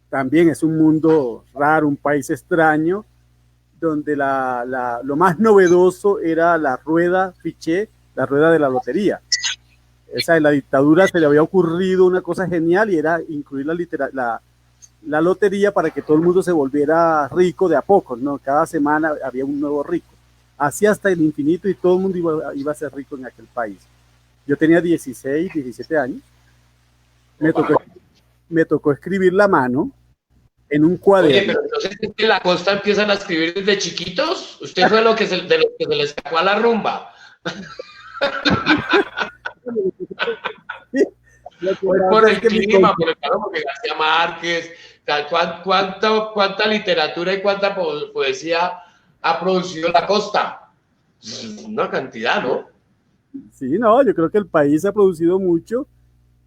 También es un mundo raro, un país extraño, donde lo más novedoso era la rueda fiché, la rueda de la lotería. Esa, en la dictadura se le había ocurrido una cosa genial y era incluir la lotería para que todo el mundo se volviera rico de a poco, ¿no? Cada semana había un nuevo rico. Así hasta el infinito y todo el mundo iba a ser rico en aquel país. Yo tenía 16, 17 años. Me tocó escribir la mano en un cuaderno. Oye, pero entonces en la costa empiezan a escribir desde chiquitos. Usted fue de los que se le sacó a la rumba. Fue por el clima, por el calor, porque García Márquez. ¿Cuánta literatura y cuánta poesía ha producido la costa? Una cantidad, ¿no? Sí, no, yo creo que el país ha producido mucho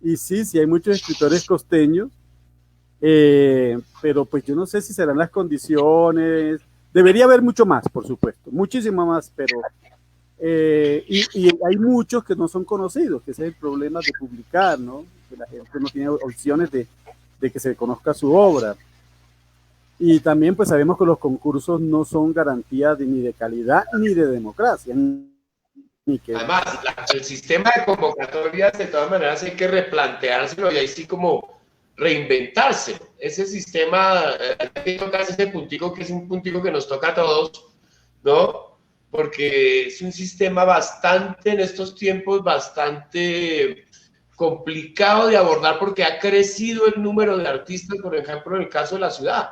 y sí, hay muchos escritores costeños, pero pues yo no sé si serán las condiciones. Debería haber mucho más, por supuesto, muchísimo más, pero y hay muchos que no son conocidos, que ese es el problema de publicar, ¿no? Que la gente no tiene opciones de que se conozca su obra. Y también pues sabemos que los concursos no son garantía ni de calidad ni de democracia. Además, el sistema de convocatorias de todas maneras hay que replanteárselo y ahí sí como reinventarse. Ese sistema, hay que tocarse ese puntico que es un puntico que nos toca a todos, ¿no? Porque es un sistema bastante, en estos tiempos, bastante complicado de abordar porque ha crecido el número de artistas, por ejemplo, en el caso de la ciudad.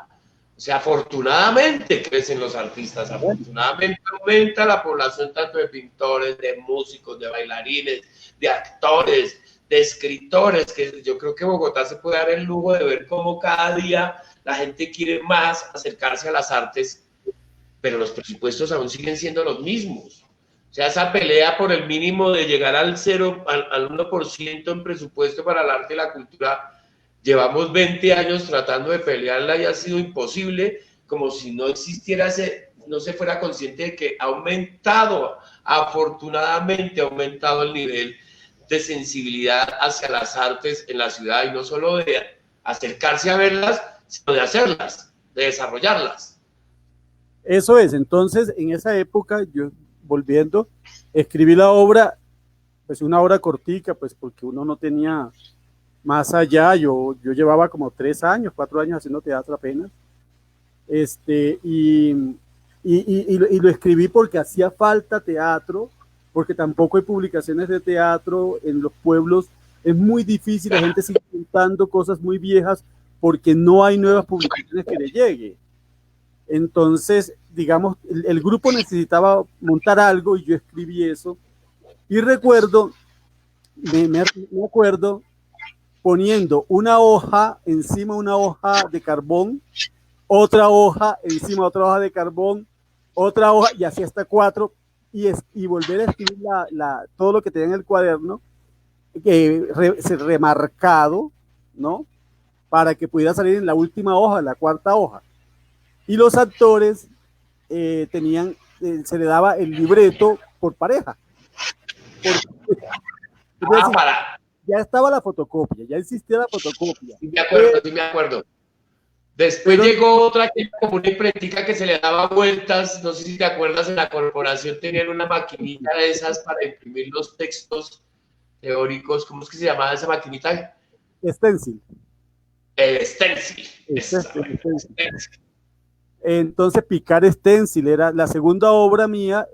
O sea, afortunadamente crecen los artistas, afortunadamente aumenta la población tanto de pintores, de músicos, de bailarines, de actores, de escritores, que yo creo que Bogotá se puede dar el lujo de ver cómo cada día la gente quiere más acercarse a las artes, pero los presupuestos aún siguen siendo los mismos. O sea, esa pelea por el mínimo de llegar al 1% en presupuesto para el arte y la cultura, llevamos 20 años tratando de pelearla y ha sido imposible, como si no existiera no se fuera consciente de que afortunadamente ha aumentado el nivel de sensibilidad hacia las artes en la ciudad, y no solo de acercarse a verlas, sino de hacerlas, de desarrollarlas. Eso es. Entonces, en esa época, yo, volviendo, escribí la obra, pues una obra cortica, pues porque uno no tenía más allá. Yo llevaba como 3 años, 4 años haciendo teatro apenas, y lo escribí porque hacía falta teatro, porque tampoco hay publicaciones de teatro en los pueblos. Es muy difícil, la gente sigue contando cosas muy viejas porque no hay nuevas publicaciones que le llegue. Entonces, digamos, el grupo necesitaba montar algo y yo escribí eso. Y recuerdo, me acuerdo poniendo una hoja encima, una hoja de carbón, otra hoja encima, otra hoja de carbón, otra hoja, y así hasta 4, y volver a escribir todo lo que tenía en el cuaderno, remarcado, ¿no? Para que pudiera salir en la última hoja, en la 4ª hoja. Y los actores se le daba el libreto por pareja. Ya estaba la fotocopia, ya existía la fotocopia. Sí me acuerdo. Después llegó otra que era como una imprentica que se le daba vueltas, no sé si te acuerdas, en la corporación tenían una maquinita de esas para imprimir los textos teóricos. ¿Cómo es que se llamaba esa maquinita? Stencil. El stencil. Entonces, picar stencil era la segunda obra mía.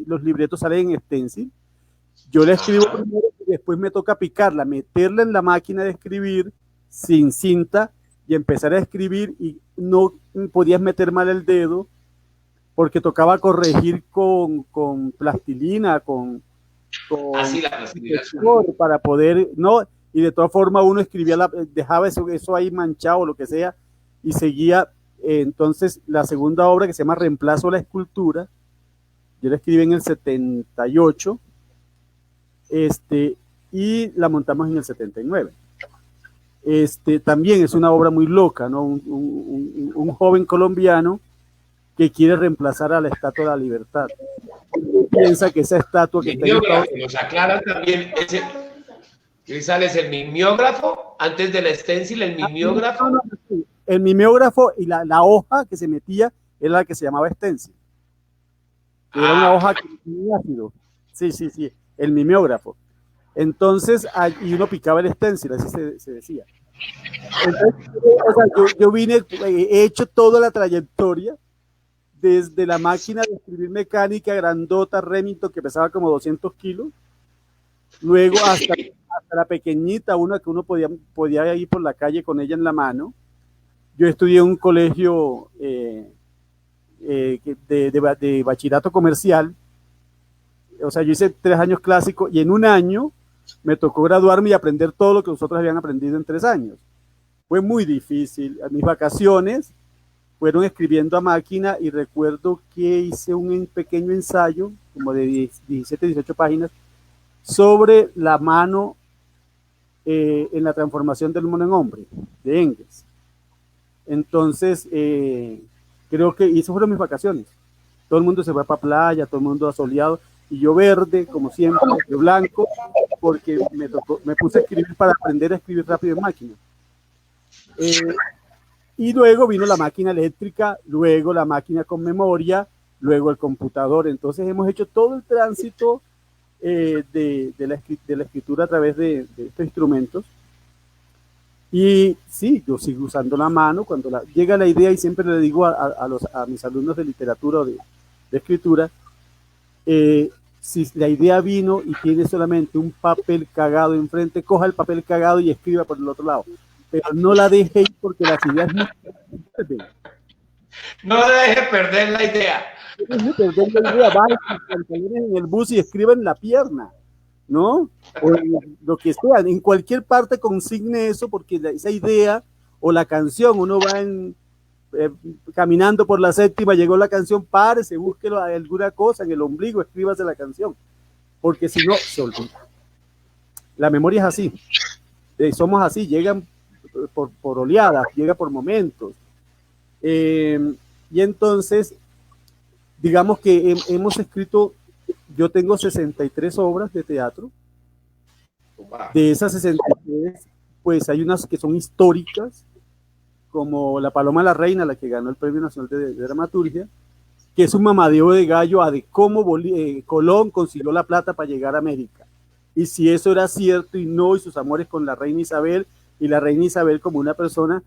Los libretos salen en stencil. Yo la escribo primero y después me toca picarla, meterla en la máquina de escribir sin cinta y empezar a escribir, y no podías meter mal el dedo porque tocaba corregir con plastilina, así la plastilina para poder, ¿no? Y de todas formas uno escribía, dejaba eso ahí manchado o lo que sea y seguía. Entonces la segunda obra, que se llama Reemplazo a la escultura, yo la escribí en el 78, y la montamos en el 79. también es una obra muy loca, ¿no? Un joven colombiano que quiere reemplazar a la Estatua de la Libertad. Piensa que esa estatua que está en Estados Nos aclaran también ese, Grisales, el mimeógrafo, antes del stencil, el mimeógrafo. El mimeógrafo y la hoja que se metía era la que se llamaba stencil. Era una hoja que tenía ácido. Sí, el mimeógrafo. Entonces, y uno picaba el stencil, así se decía. Entonces, o sea, yo vine, he hecho toda la trayectoria desde la máquina de escribir mecánica grandota Remington que pesaba como 200 kilos, luego hasta la pequeñita, una que uno podía ir por la calle con ella en la mano. Yo estudié en un colegio de bachillerato comercial, o sea, yo hice 3 años clásicos y en un año me tocó graduarme y aprender todo lo que nosotros habían aprendido en 3 años. Fue muy difícil. Mis vacaciones fueron escribiendo a máquina y recuerdo que hice un pequeño ensayo, como de 17, 18 páginas, sobre la mano en la transformación del mono en hombre, de Engels. Entonces, creo que eso fueron mis vacaciones. Todo el mundo se va para playa, todo el mundo asoleado, y yo verde, como siempre, de blanco, porque me puse a escribir para aprender a escribir rápido en máquina. Y luego vino la máquina eléctrica, luego la máquina con memoria, luego el computador. Entonces hemos hecho todo el tránsito de la escritura a través de estos instrumentos. Y sí, yo sigo usando la mano cuando llega la idea, y siempre le digo a mis alumnos de literatura o de escritura, si la idea vino y tiene solamente un papel cagado enfrente, coja el papel cagado y escriba por el otro lado, pero no la deje ir porque las ideas no deje perder la idea. No deje perder la idea, baje en el bus y escriba en la pierna, ¿no? O lo que sea, en cualquier parte consigne eso, porque esa idea o la canción, uno va caminando por la séptima, llegó la canción, párese, búsquelo alguna cosa en el ombligo, escríbase la canción, porque si no, se olvida. La memoria es así, somos así, llegan por oleadas, llega por momentos. Y entonces, digamos que hemos escrito, yo tengo 63 obras de teatro. De esas 63, pues hay unas que son históricas, como La Paloma de la Reina, la que ganó el Premio Nacional de Dramaturgia, que es un mamadeo de gallo de cómo Colón consiguió la plata para llegar a América. Y si eso era cierto y no, y sus amores con la reina Isabel, y la reina Isabel como una persona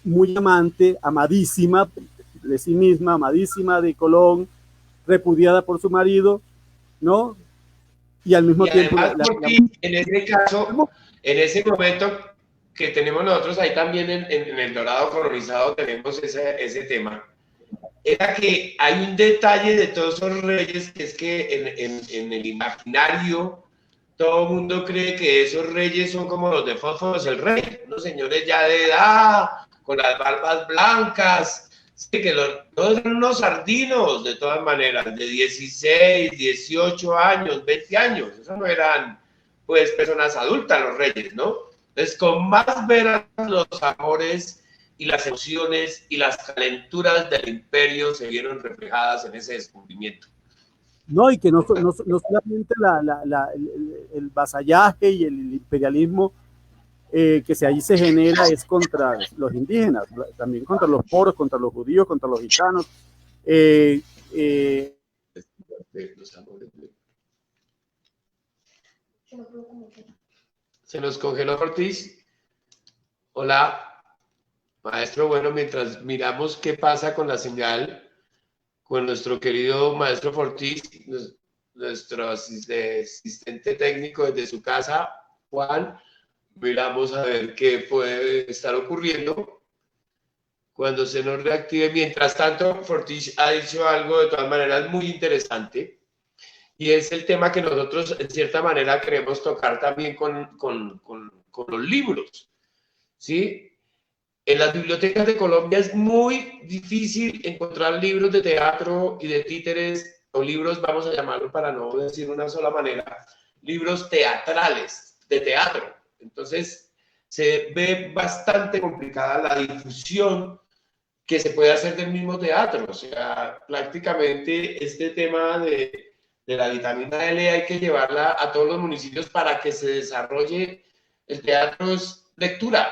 muy amante, amadísima de sí misma, amadísima de Colón, repudiada por su marido, ¿no? Y al mismo tiempo... en ese caso, en ese momento que tenemos nosotros ahí también en el Dorado colonizado tenemos ese tema, era que hay un detalle de todos esos reyes, que es que en el imaginario todo el mundo cree que esos reyes son como los de Fósforos el Rey, unos señores ya de edad, con las barbas blancas, sí, que todos eran unos sardinos de todas maneras, de 16, 18 años, 20 años, esos no eran pues personas adultas los reyes, ¿no? Entonces, con más veras los amores y las emociones y las calenturas del imperio se vieron reflejadas en ese descubrimiento. No, y que no solamente el vasallaje y el imperialismo que ahí se genera es contra los indígenas, también contra los poros, contra los judíos, contra los gitanos. Se nos congeló Ortiz. Hola, maestro. Bueno, mientras miramos qué pasa con la señal, con nuestro querido maestro Ortiz, nuestro asistente técnico desde su casa, Juan, miramos a ver qué puede estar ocurriendo cuando se nos reactive. Mientras tanto, Ortiz ha dicho algo de todas maneras muy interesante, y es el tema que nosotros en cierta manera queremos tocar también con los libros, ¿sí? En las bibliotecas de Colombia es muy difícil encontrar libros de teatro y de títeres, o libros, vamos a llamarlo para no decir una sola manera, libros teatrales, de teatro. Entonces, se ve bastante complicada la difusión que se puede hacer del mismo teatro. O sea, prácticamente este tema de la vitamina L hay que llevarla a todos los municipios para que se desarrolle. El teatro es lectura.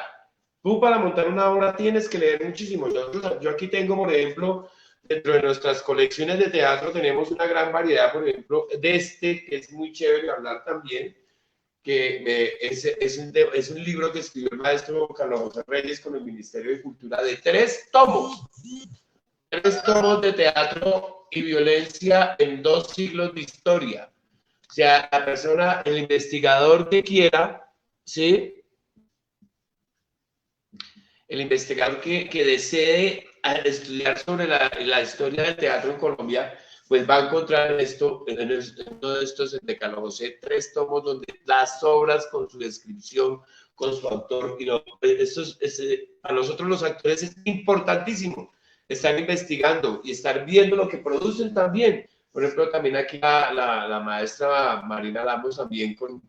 Tú para montar una obra tienes que leer muchísimo. Yo aquí tengo, por ejemplo, dentro de nuestras colecciones de teatro tenemos una gran variedad, por ejemplo, que es muy chévere hablar también, que es un libro que escribió el maestro Carlos José Reyes con el Ministerio de Cultura de 3 tomos. 3 tomos de teatro y violencia en 2 siglos de historia. O sea, la persona, el investigador que quiera, ¿sí? El investigador que desee estudiar sobre la historia del teatro en Colombia, pues va a encontrar en uno de estos de Carlos José 3 tomos donde las obras con su descripción, con su autor, y para nosotros los actores es importantísimo estar investigando y estar viendo lo que producen también. Por ejemplo, también aquí la maestra Marina Lamos también con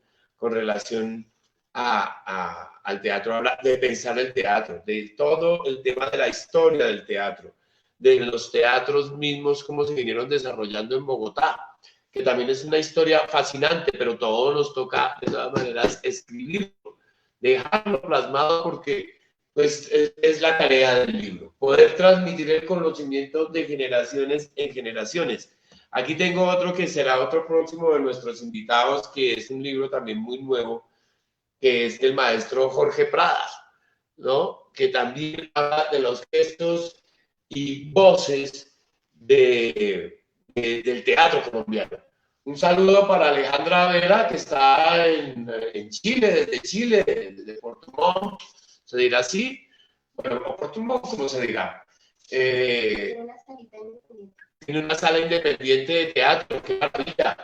relación al teatro, habla de pensar el teatro, de todo el tema de la historia del teatro, de los teatros mismos, cómo se vinieron desarrollando en Bogotá, que también es una historia fascinante, pero todo nos toca de todas maneras escribirlo, dejarlo plasmado, porque pues es la tarea del libro, poder transmitir el conocimiento de generaciones en generaciones. Aquí tengo otro que será otro próximo de nuestros invitados, que es un libro también muy nuevo, que es del maestro Jorge Prada, ¿no? Que también habla de los gestos y voces del teatro colombiano. Un saludo para Alejandra Vera, que está en Chile, desde Chile, desde Puerto Montt, se dirá así. Bueno, Puerto Montt, ¿cómo se dirá? Tiene una sala independiente de teatro, qué maravilla.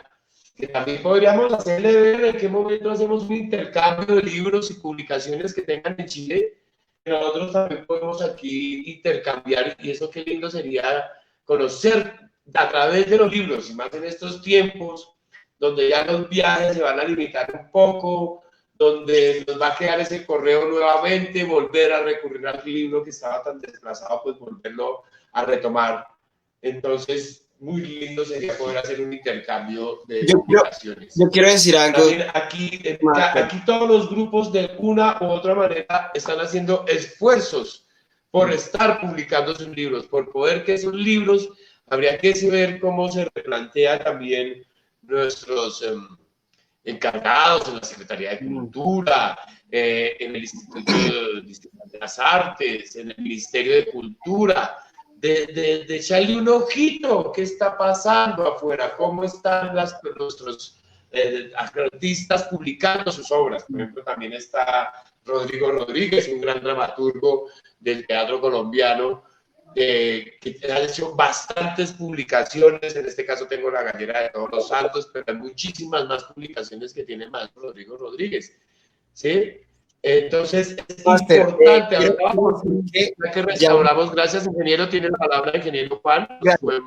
Que también podríamos hacerle ver en qué momento hacemos un intercambio de libros y publicaciones que tengan en Chile. Nosotros también podemos aquí intercambiar, y eso qué lindo sería conocer a través de los libros, y más en estos tiempos donde ya los viajes se van a limitar un poco, donde nos va a quedar ese correo nuevamente, volver a recurrir al libro que estaba tan desplazado, pues volverlo a retomar. Entonces, muy lindo sería poder hacer un intercambio de publicaciones. Yo quiero decir algo. También aquí todos los grupos de una u otra manera están haciendo esfuerzos por estar publicando sus libros, por poder que esos libros, habría que ver cómo se replantea también nuestros encargados en la Secretaría de Cultura, en el Instituto de las Artes, en el Ministerio de Cultura, de echarle un ojito, qué está pasando afuera, cómo están nuestros artistas publicando sus obras. Por ejemplo, también está Rodrigo Rodríguez, un gran dramaturgo del teatro colombiano, que ha hecho bastantes publicaciones. En este caso tengo La Gallera de Todos los Santos, pero hay muchísimas más publicaciones que tiene el maestro Rodrigo Rodríguez, ¿sí? Entonces, es importante, ya que restauramos, gracias, ingeniero, tiene la palabra ingeniero Juan.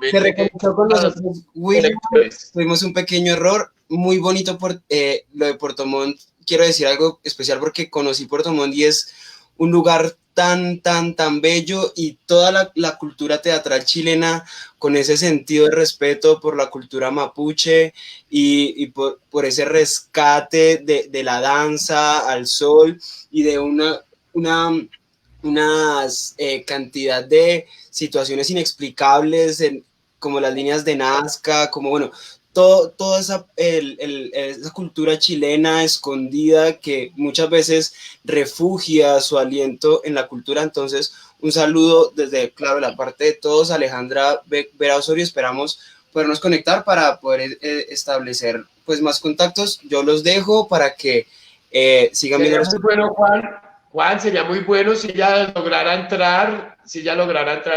Se reconoció con nosotros, William, tuvimos un pequeño error, muy bonito por lo de Puerto Montt. Quiero decir algo especial porque conocí Puerto Montt y es un lugar tan bello, y toda la cultura teatral chilena con ese sentido de respeto por la cultura mapuche y por ese rescate de la danza al sol y de una cantidad de situaciones inexplicables como las líneas de Nazca, como bueno, toda esa cultura chilena escondida que muchas veces refugia su aliento en la cultura. Entonces, un saludo desde, claro, la parte de todos. Alejandra Vera Osorio, esperamos podernos conectar para poder establecer pues más contactos. Yo los dejo para que sigan viendo. Muy bueno, Juan, sería muy bueno si ella lograra entrar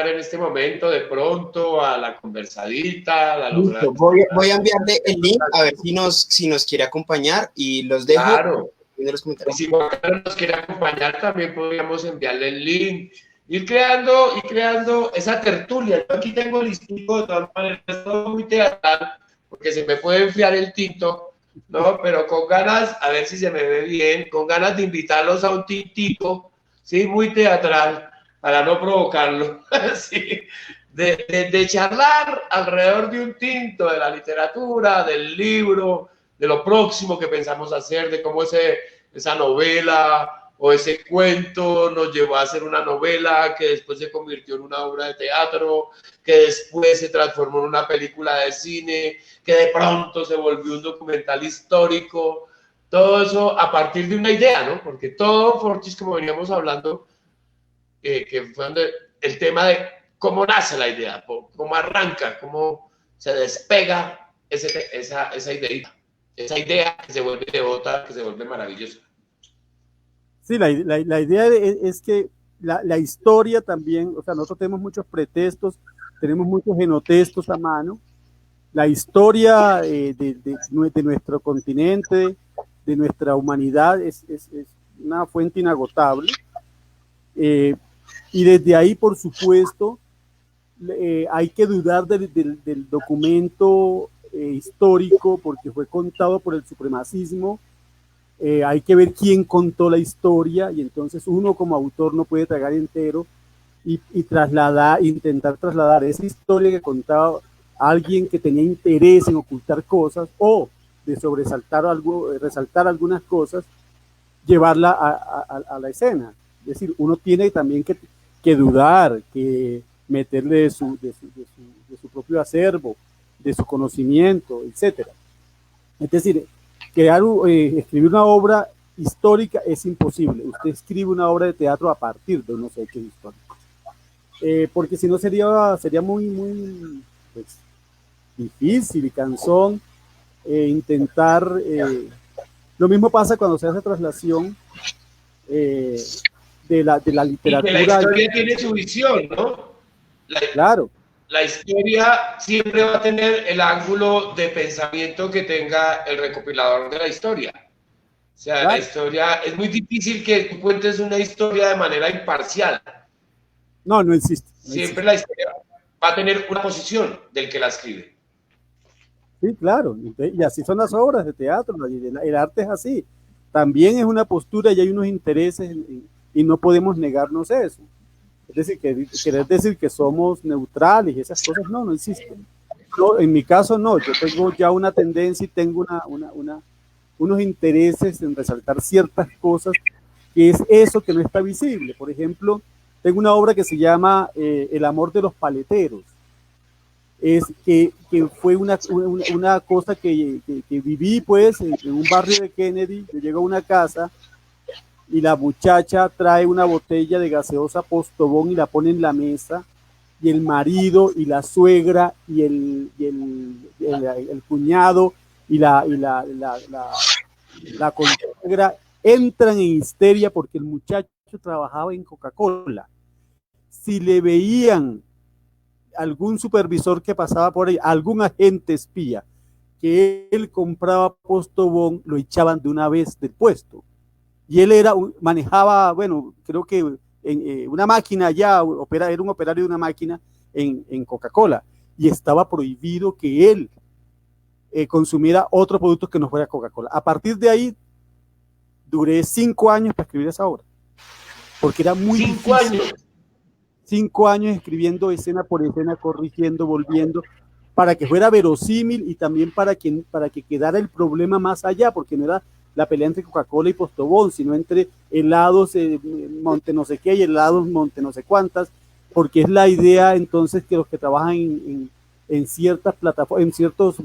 en este momento de pronto a la conversadita. Voy a enviarle el link a ver si nos quiere acompañar, y los dejo. Claro. Y si Juan Carlos nos quiere acompañar, también podríamos enviarle el link. Ir creando esa tertulia. Yo aquí tengo el listito, de todas maneras, todo muy teatral, porque se me puede enfriar el tinto, No, pero con ganas, a ver si se me ve bien, con ganas de invitarlos a un tintico, sí, muy teatral, para no provocarlo, sí, de charlar alrededor de un tinto, de la literatura, del libro, de lo próximo que pensamos hacer, de cómo esa novela o ese cuento nos llevó a hacer una novela que después se convirtió en una obra de teatro, que después se transformó en una película de cine, que de pronto se volvió un documental histórico, todo eso a partir de una idea, ¿no? Porque todo, Fortis, como veníamos hablando, que fue donde el tema de cómo nace la idea, cómo arranca, cómo se despega esa idea que se vuelve devota, que se vuelve maravillosa. Sí, la idea es que la historia también, o sea, nosotros tenemos muchos pretextos, tenemos muchos genotextos a mano. La historia de nuestro continente, de nuestra humanidad, es una fuente inagotable. Y desde ahí, por supuesto, hay que dudar del documento histórico porque fue contado por el supremacismo. Hay que ver quién contó la historia y entonces uno como autor no puede tragar entero y intentar trasladar esa historia que contaba alguien que tenía interés en ocultar cosas o de resaltar algunas cosas, llevarla a la escena. Es decir, uno tiene también que dudar, que meterle de su propio acervo, de su conocimiento, etcétera. Es decir, escribir una obra histórica es imposible. Usted escribe una obra de teatro a partir de unos hechos históricos. Porque si no sería muy pues, difícil y cansón intentar... lo mismo pasa cuando se hace traslación de la literatura. Y que la historia tiene su visión, ¿no? Claro. La historia siempre va a tener el ángulo de pensamiento que tenga el recopilador de la historia. O sea, claro. La historia, es muy difícil que tú cuentes una historia de manera imparcial. No existe. Siempre la historia va a tener una posición del que la escribe. Sí, claro. Y así son las obras de teatro. El arte es así. También es una postura y hay unos intereses y no podemos negarnos eso. Es decir, querer decir que somos neutrales y esas cosas no existen. No, en mi caso no, yo tengo ya una tendencia y tengo unos intereses en resaltar ciertas cosas, que es eso que no está visible. Por ejemplo, tengo una obra que se llama El amor de los paleteros. Es que fue una cosa que viví pues en un barrio de Kennedy. Yo llego a una casa y la muchacha trae una botella de gaseosa Postobón y la pone en la mesa, y el marido y la suegra y el cuñado y la consuegra entran en histeria porque el muchacho trabajaba en Coca-Cola. Si le veían algún supervisor que pasaba por ahí, algún agente espía, que él compraba Postobón, lo echaban de una vez del puesto. Y él manejaba, bueno, creo que una máquina ya, era un operario de una máquina en Coca-Cola, y estaba prohibido que él consumiera otro producto que no fuera Coca-Cola. A partir de ahí, duré 5 años para escribir esa obra, porque era muy difícil. 5 años escribiendo escena por escena, corrigiendo, volviendo, para que fuera verosímil y también para que quedara el problema más allá, porque no era la pelea entre Coca-Cola y Postobón, sino entre helados monte no sé qué y helados monte no sé cuántas, porque es la idea entonces que los que trabajan en ciertas plataformas, en ciertos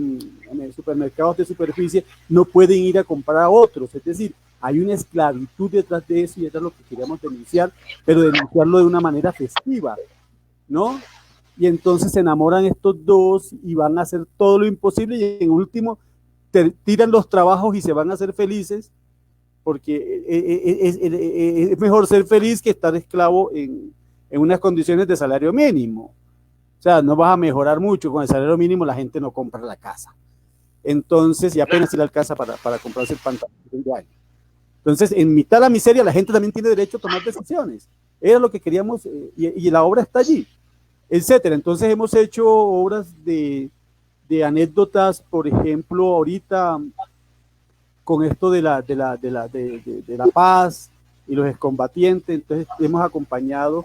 supermercados de superficie, no pueden ir a comprar a otros. Es decir, hay una esclavitud detrás de eso y eso es lo que queríamos denunciar, pero denunciarlo de una manera festiva, ¿no? Y entonces se enamoran estos dos y van a hacer todo lo imposible y en último tiran los trabajos y se van a hacer felices, porque es mejor ser feliz que estar esclavo en unas condiciones de salario mínimo. O sea, no vas a mejorar mucho con el salario mínimo, la gente no compra la casa. Entonces, y apenas si le alcanza para comprarse el pantalón de año. Entonces, en mitad de la miseria, la gente también tiene derecho a tomar decisiones. Era lo que queríamos, y la obra está allí, etcétera. Entonces, hemos hecho obras de anécdotas, por ejemplo, ahorita con esto de la paz y los excombatientes. Entonces hemos acompañado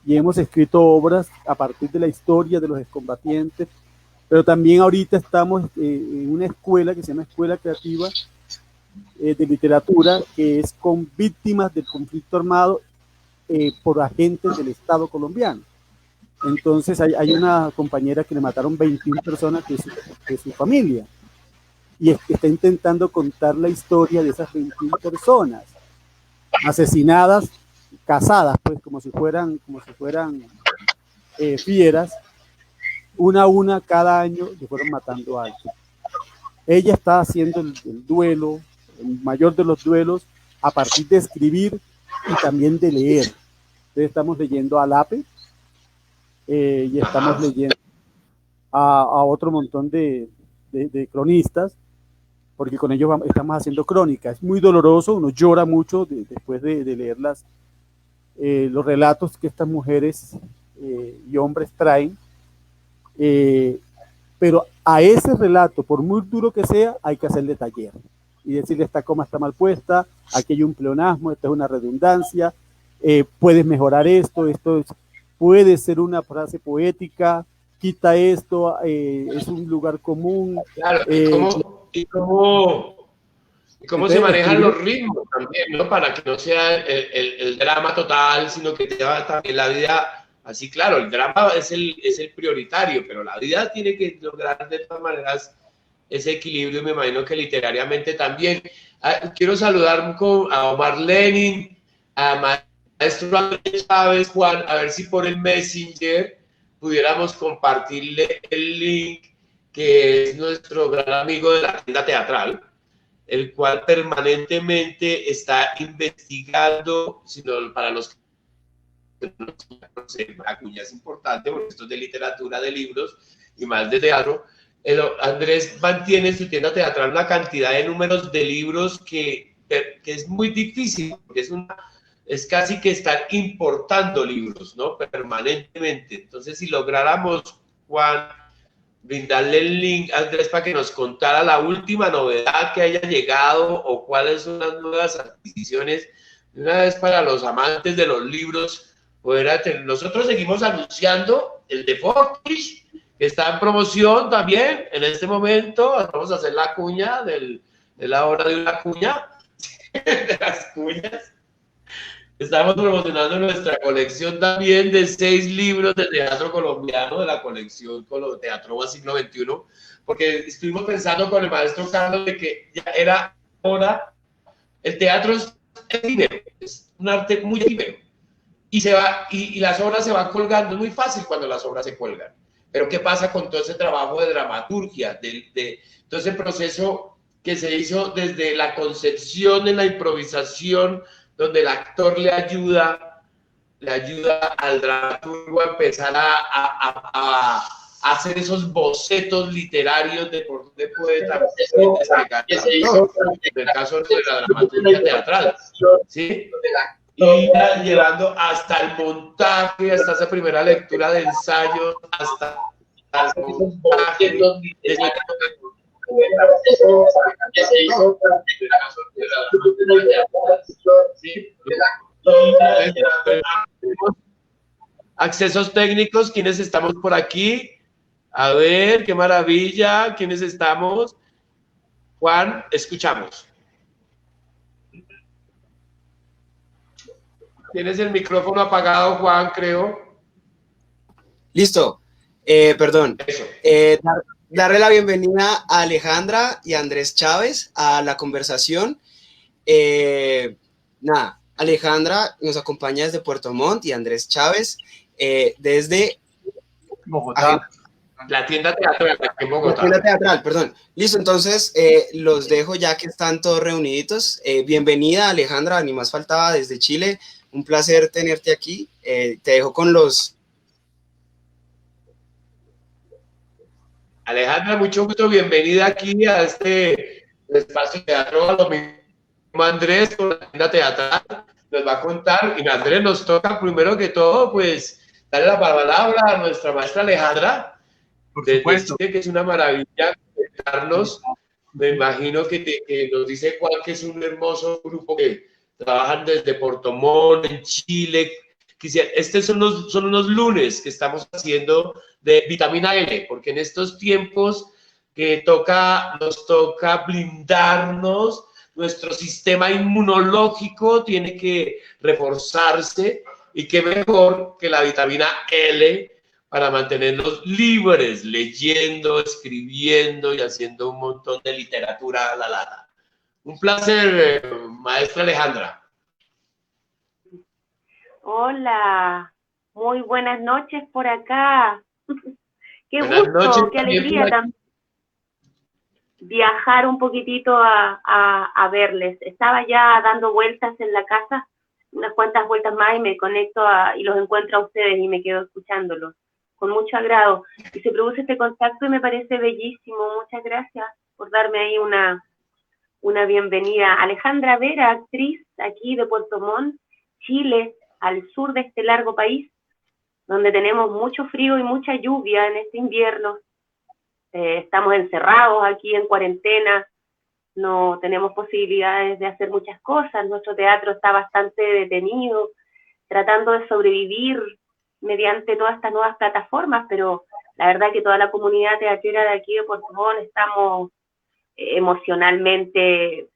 y hemos escrito obras a partir de la historia de los excombatientes, pero también ahorita estamos en una escuela que se llama Escuela Creativa de Literatura, que es con víctimas del conflicto armado por agentes del Estado colombiano. Entonces hay una compañera que le mataron 21 personas de su familia, y está intentando contar la historia de esas 21 personas asesinadas, cazadas, pues como si fueran fieras, una a una cada año le fueron matando a alguien. Ella está haciendo el duelo, el mayor de los duelos, a partir de escribir y también de leer. Entonces estamos leyendo a Lape y estamos leyendo a otro montón de cronistas, porque con ellos estamos haciendo crónicas. Es muy doloroso, uno llora mucho después de leer los relatos que estas mujeres y hombres traen, pero a ese relato, por muy duro que sea, hay que hacerle taller y decirle: esta coma está mal puesta, aquí hay un pleonasmo, esta es una redundancia, puedes mejorar esto puede ser una frase poética, quita esto, es un lugar común. Claro, ¿y cómo se manejan los ritmos también, ¿no? Para que no sea el drama total, sino que te va también la vida. Así, claro, el drama es el prioritario, pero la vida tiene que lograr de todas maneras ese equilibrio, y me imagino que literariamente también. Quiero saludar a Omar Lenin, a Maestro Andrés Chávez, Juan, a ver si por el Messenger pudiéramos compartirle el link, que es nuestro gran amigo de la tienda teatral, el cual permanentemente está investigando, sino para los que no conocen, Acuña es importante, porque esto es de literatura, de libros y más de teatro. Andrés mantiene en su tienda teatral una cantidad de números de libros que es muy difícil, porque es casi que estar importando libros, ¿no? Permanentemente. Entonces, si lográramos, Juan, brindarle el link a Andrés para que nos contara la última novedad que haya llegado o cuáles son las nuevas adquisiciones, de una vez para los amantes de los libros, nosotros seguimos anunciando el de Fortish, que está en promoción también en este momento. Vamos a hacer la cuña de la hora de una cuña, de las cuñas. Estamos promocionando nuestra colección también de 6 libros de teatro colombiano, de la colección Teatro Siglo XXI, porque estuvimos pensando con el maestro Carlos de que ya era hora. El teatro es efímero, es un arte muy efímero, y las obras se van colgando. Es muy fácil cuando las obras se cuelgan, pero ¿qué pasa con todo ese trabajo de dramaturgia, todo ese proceso que se hizo desde la concepción en la improvisación, donde el actor le ayuda al dramaturgo a empezar a hacer esos bocetos literarios de por dónde puede despegar en el caso de la dramaturgia teatral, ¿sí? Y llevando hasta el montaje, hasta esa primera lectura de ensayo, hasta el montaje accesos técnicos. ¿Quiénes estamos por aquí? A ver, qué maravilla. ¿Quiénes estamos? Juan, escuchamos. Tienes el micrófono apagado, Juan, creo. Listo. Perdón. Darle la bienvenida a Alejandra y a Andrés Chávez a la conversación. Alejandra nos acompaña desde Puerto Montt y Andrés Chávez desde Bogotá. La tienda teatral en Bogotá. La tienda teatral, perdón. Listo, entonces los dejo ya que están todos reuniditos. Bienvenida, Alejandra, ni más faltaba, desde Chile. Un placer tenerte aquí. Te dejo con los... Alejandra, mucho gusto, bienvenida aquí a este espacio de teatro. A lo mismo Andrés con la tienda teatral nos va a contar, y Andrés, nos toca primero que todo, pues, darle la palabra a nuestra maestra Alejandra. Por supuesto. Que es una maravilla contarnos me imagino que nos dice Juan que es un hermoso grupo que trabajan desde Puerto Montt, en Chile. Estos son unos lunes que estamos haciendo de vitamina L, porque en estos tiempos que nos toca blindarnos, nuestro sistema inmunológico tiene que reforzarse, y qué mejor que la vitamina L para mantenernos libres, leyendo, escribiendo y haciendo un montón de literatura a la lata. Un placer, maestra Alejandra. Hola, muy buenas noches por acá. Qué Buenas gusto, noches, qué alegría también viajar un poquitito a verles. Estaba ya dando vueltas en la casa, unas cuantas vueltas más, y me conecto y los encuentro a ustedes y me quedo escuchándolos con mucho agrado. Y se produce este contacto y me parece bellísimo. Muchas gracias por darme ahí una bienvenida. Alejandra Vera, actriz aquí de Puerto Montt, Chile, al sur de este largo país, donde tenemos mucho frío y mucha lluvia en este invierno. Estamos encerrados aquí en cuarentena, no tenemos posibilidades de hacer muchas cosas. Nuestro teatro está bastante detenido, tratando de sobrevivir mediante todas estas nuevas plataformas, pero la verdad que toda la comunidad teatrera de aquí de Puerto Montt estamos emocionalmente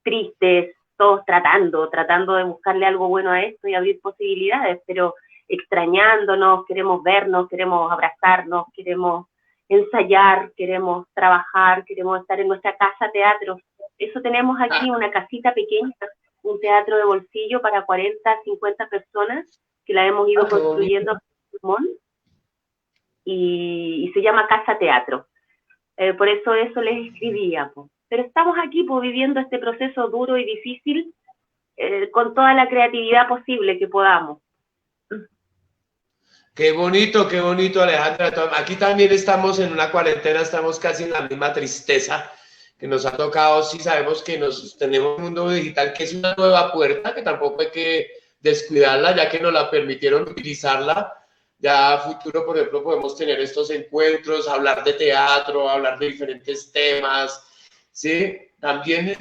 tristes, todos tratando de buscarle algo bueno a esto y abrir posibilidades, pero extrañándonos, queremos vernos, queremos abrazarnos, queremos ensayar, queremos trabajar, queremos estar en nuestra casa teatro. Eso tenemos aquí, una casita pequeña, un teatro de bolsillo para 40, 50 personas, que la hemos ido construyendo y se llama Casa Teatro. Por eso les escribía, pues. Pero estamos aquí viviendo este proceso duro y difícil con toda la creatividad posible que podamos. Qué bonito, Alejandra. Aquí también estamos en una cuarentena, estamos casi en la misma tristeza que nos ha tocado. Sí sabemos que tenemos un mundo digital que es una nueva puerta, que tampoco hay que descuidarla, ya que nos la permitieron utilizarla. Ya a futuro, por ejemplo, podemos tener estos encuentros, hablar de teatro, hablar de diferentes temas, ¿sí? También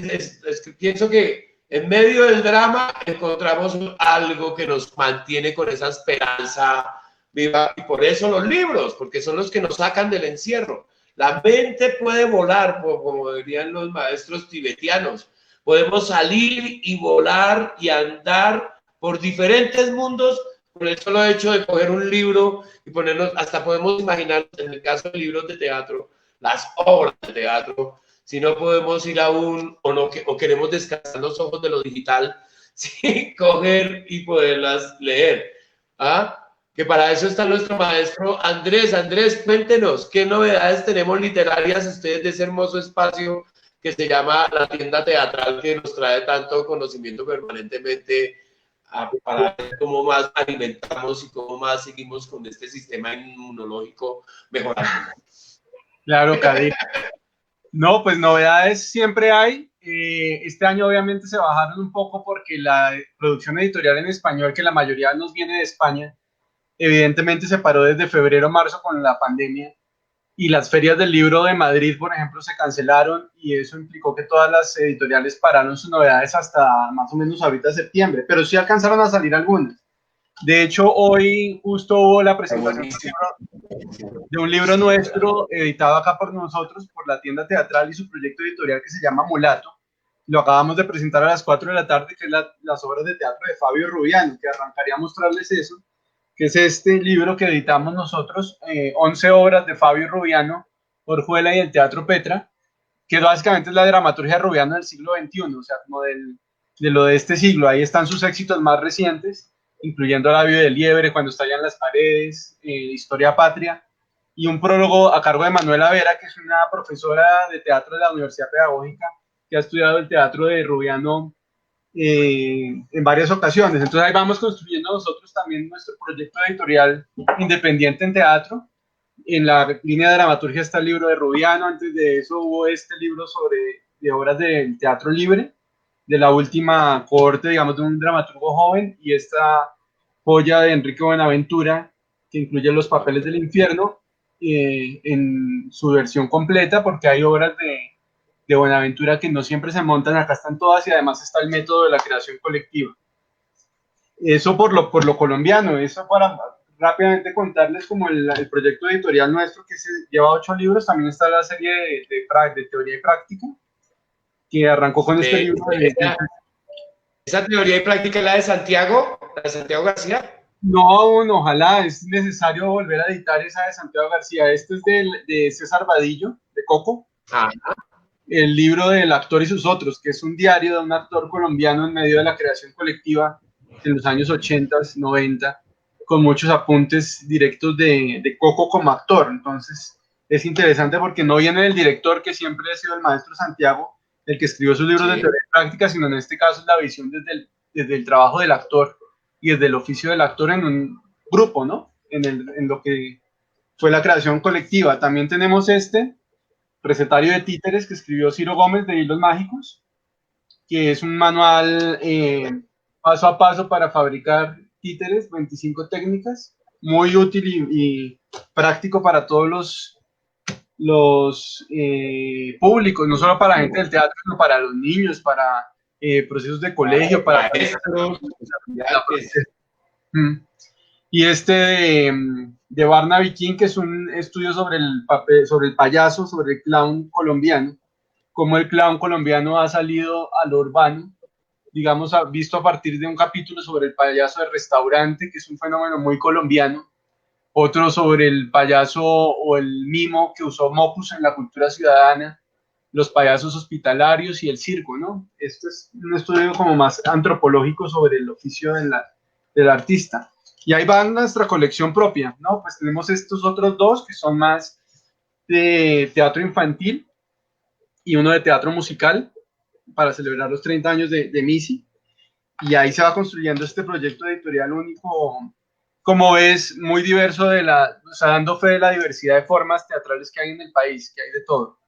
pienso que en medio del drama encontramos algo que nos mantiene con esa esperanza viva, y por eso los libros, porque son los que nos sacan del encierro. La mente puede volar, como dirían los maestros tibetianos. Podemos salir y volar y andar por diferentes mundos por el solo hecho de coger un libro y ponernos, hasta podemos imaginar, en el caso de libros de teatro, las obras de teatro. Si no podemos ir aún o queremos descansar los ojos de lo digital, ¿sí? Coger y poderlas leer. ¿Ah? Que para eso está nuestro maestro Andrés. Andrés, cuéntenos, ¿qué novedades tenemos literarias ustedes de ese hermoso espacio que se llama La Tienda Teatral, que nos trae tanto conocimiento permanentemente para ver cómo más alimentamos y cómo más seguimos con este sistema inmunológico mejorando? Claro, Kadir. No, pues novedades siempre hay. Este año obviamente se bajaron un poco porque la producción editorial en español, que la mayoría nos viene de España, evidentemente se paró desde febrero, marzo con la pandemia, y las ferias del libro de Madrid, por ejemplo, se cancelaron, y eso implicó que todas las editoriales pararon sus novedades hasta más o menos ahorita septiembre, pero sí alcanzaron a salir algunas. De hecho, hoy justo hubo la presentación de un libro nuestro editado acá por nosotros, por la Tienda Teatral y su proyecto editorial, que se llama Mulato. Lo acabamos de presentar a las 4 de la tarde, que es las obras de teatro de Fabio Rubiano, que arrancaría a mostrarles eso, que es este libro que editamos nosotros, 11 obras de Fabio Rubiano, Orjuela y el Teatro Petra, que básicamente es la dramaturgia de Rubiano del siglo XXI, o sea, como de lo de este siglo. Ahí están sus éxitos más recientes, incluyendo La vida del liebre, Cuando estallan las paredes, Historia Patria, y un prólogo a cargo de Manuela Vera, que es una profesora de teatro de la Universidad Pedagógica, que ha estudiado el teatro de Rubiano en varias ocasiones. Entonces ahí vamos construyendo nosotros también nuestro proyecto editorial independiente en teatro. En la línea de dramaturgia está el libro de Rubiano. Antes de eso hubo este libro de obras del teatro libre, de la última cohorte, digamos, de un dramaturgo joven, y esta joya de Enrique Buenaventura, que incluye Los papeles del infierno en su versión completa, porque hay obras de Buenaventura, que no siempre se montan, acá están todas, y además está el método de la creación colectiva. Eso por lo colombiano. Eso para rápidamente contarles como el proyecto editorial nuestro, que lleva 8 libros. También está la serie de teoría y práctica, que arrancó con este libro. ¿Esa teoría y práctica es la de Santiago? ¿La de Santiago García? No aún, ojalá, es necesario volver a editar esa de Santiago García. Este es de César Vadillo, de Coco. Ajá. El libro del actor y sus otros, que es un diario de un actor colombiano en medio de la creación colectiva en los años 80, 90, con muchos apuntes directos de Coco como actor. Entonces es interesante porque no viene del director, que siempre ha sido el maestro Santiago, el que escribió sus libros de teoría y práctica, sino en este caso es la visión desde el trabajo del actor y desde el oficio del actor en un grupo, ¿no? En lo que fue la creación colectiva. También tenemos recetario de títeres, que escribió Ciro Gómez, de Hilos Mágicos, que es un manual paso a paso para fabricar títeres, 25 técnicas, muy útil y práctico para todos los públicos, no solo para la gente del teatro, sino para los niños, para procesos de colegio, para maestros. Y de Barnaby King, que es un estudio sobre el payaso, sobre el clown colombiano, cómo el clown colombiano ha salido a lo urbano, digamos, visto a partir de un capítulo sobre el payaso de restaurante, que es un fenómeno muy colombiano, otro sobre el payaso o el mimo que usó Mopus en la cultura ciudadana, los payasos hospitalarios y el circo, ¿no? Este es un estudio como más antropológico sobre el oficio del artista. Y ahí va nuestra colección propia, ¿no? Pues tenemos estos otros 2 que son más de teatro infantil y uno de teatro musical para celebrar los 30 años de Misi. Y ahí se va construyendo este proyecto editorial único, como ves, muy diverso, o sea, dando fe de la diversidad de formas teatrales que hay en el país, que hay de todo.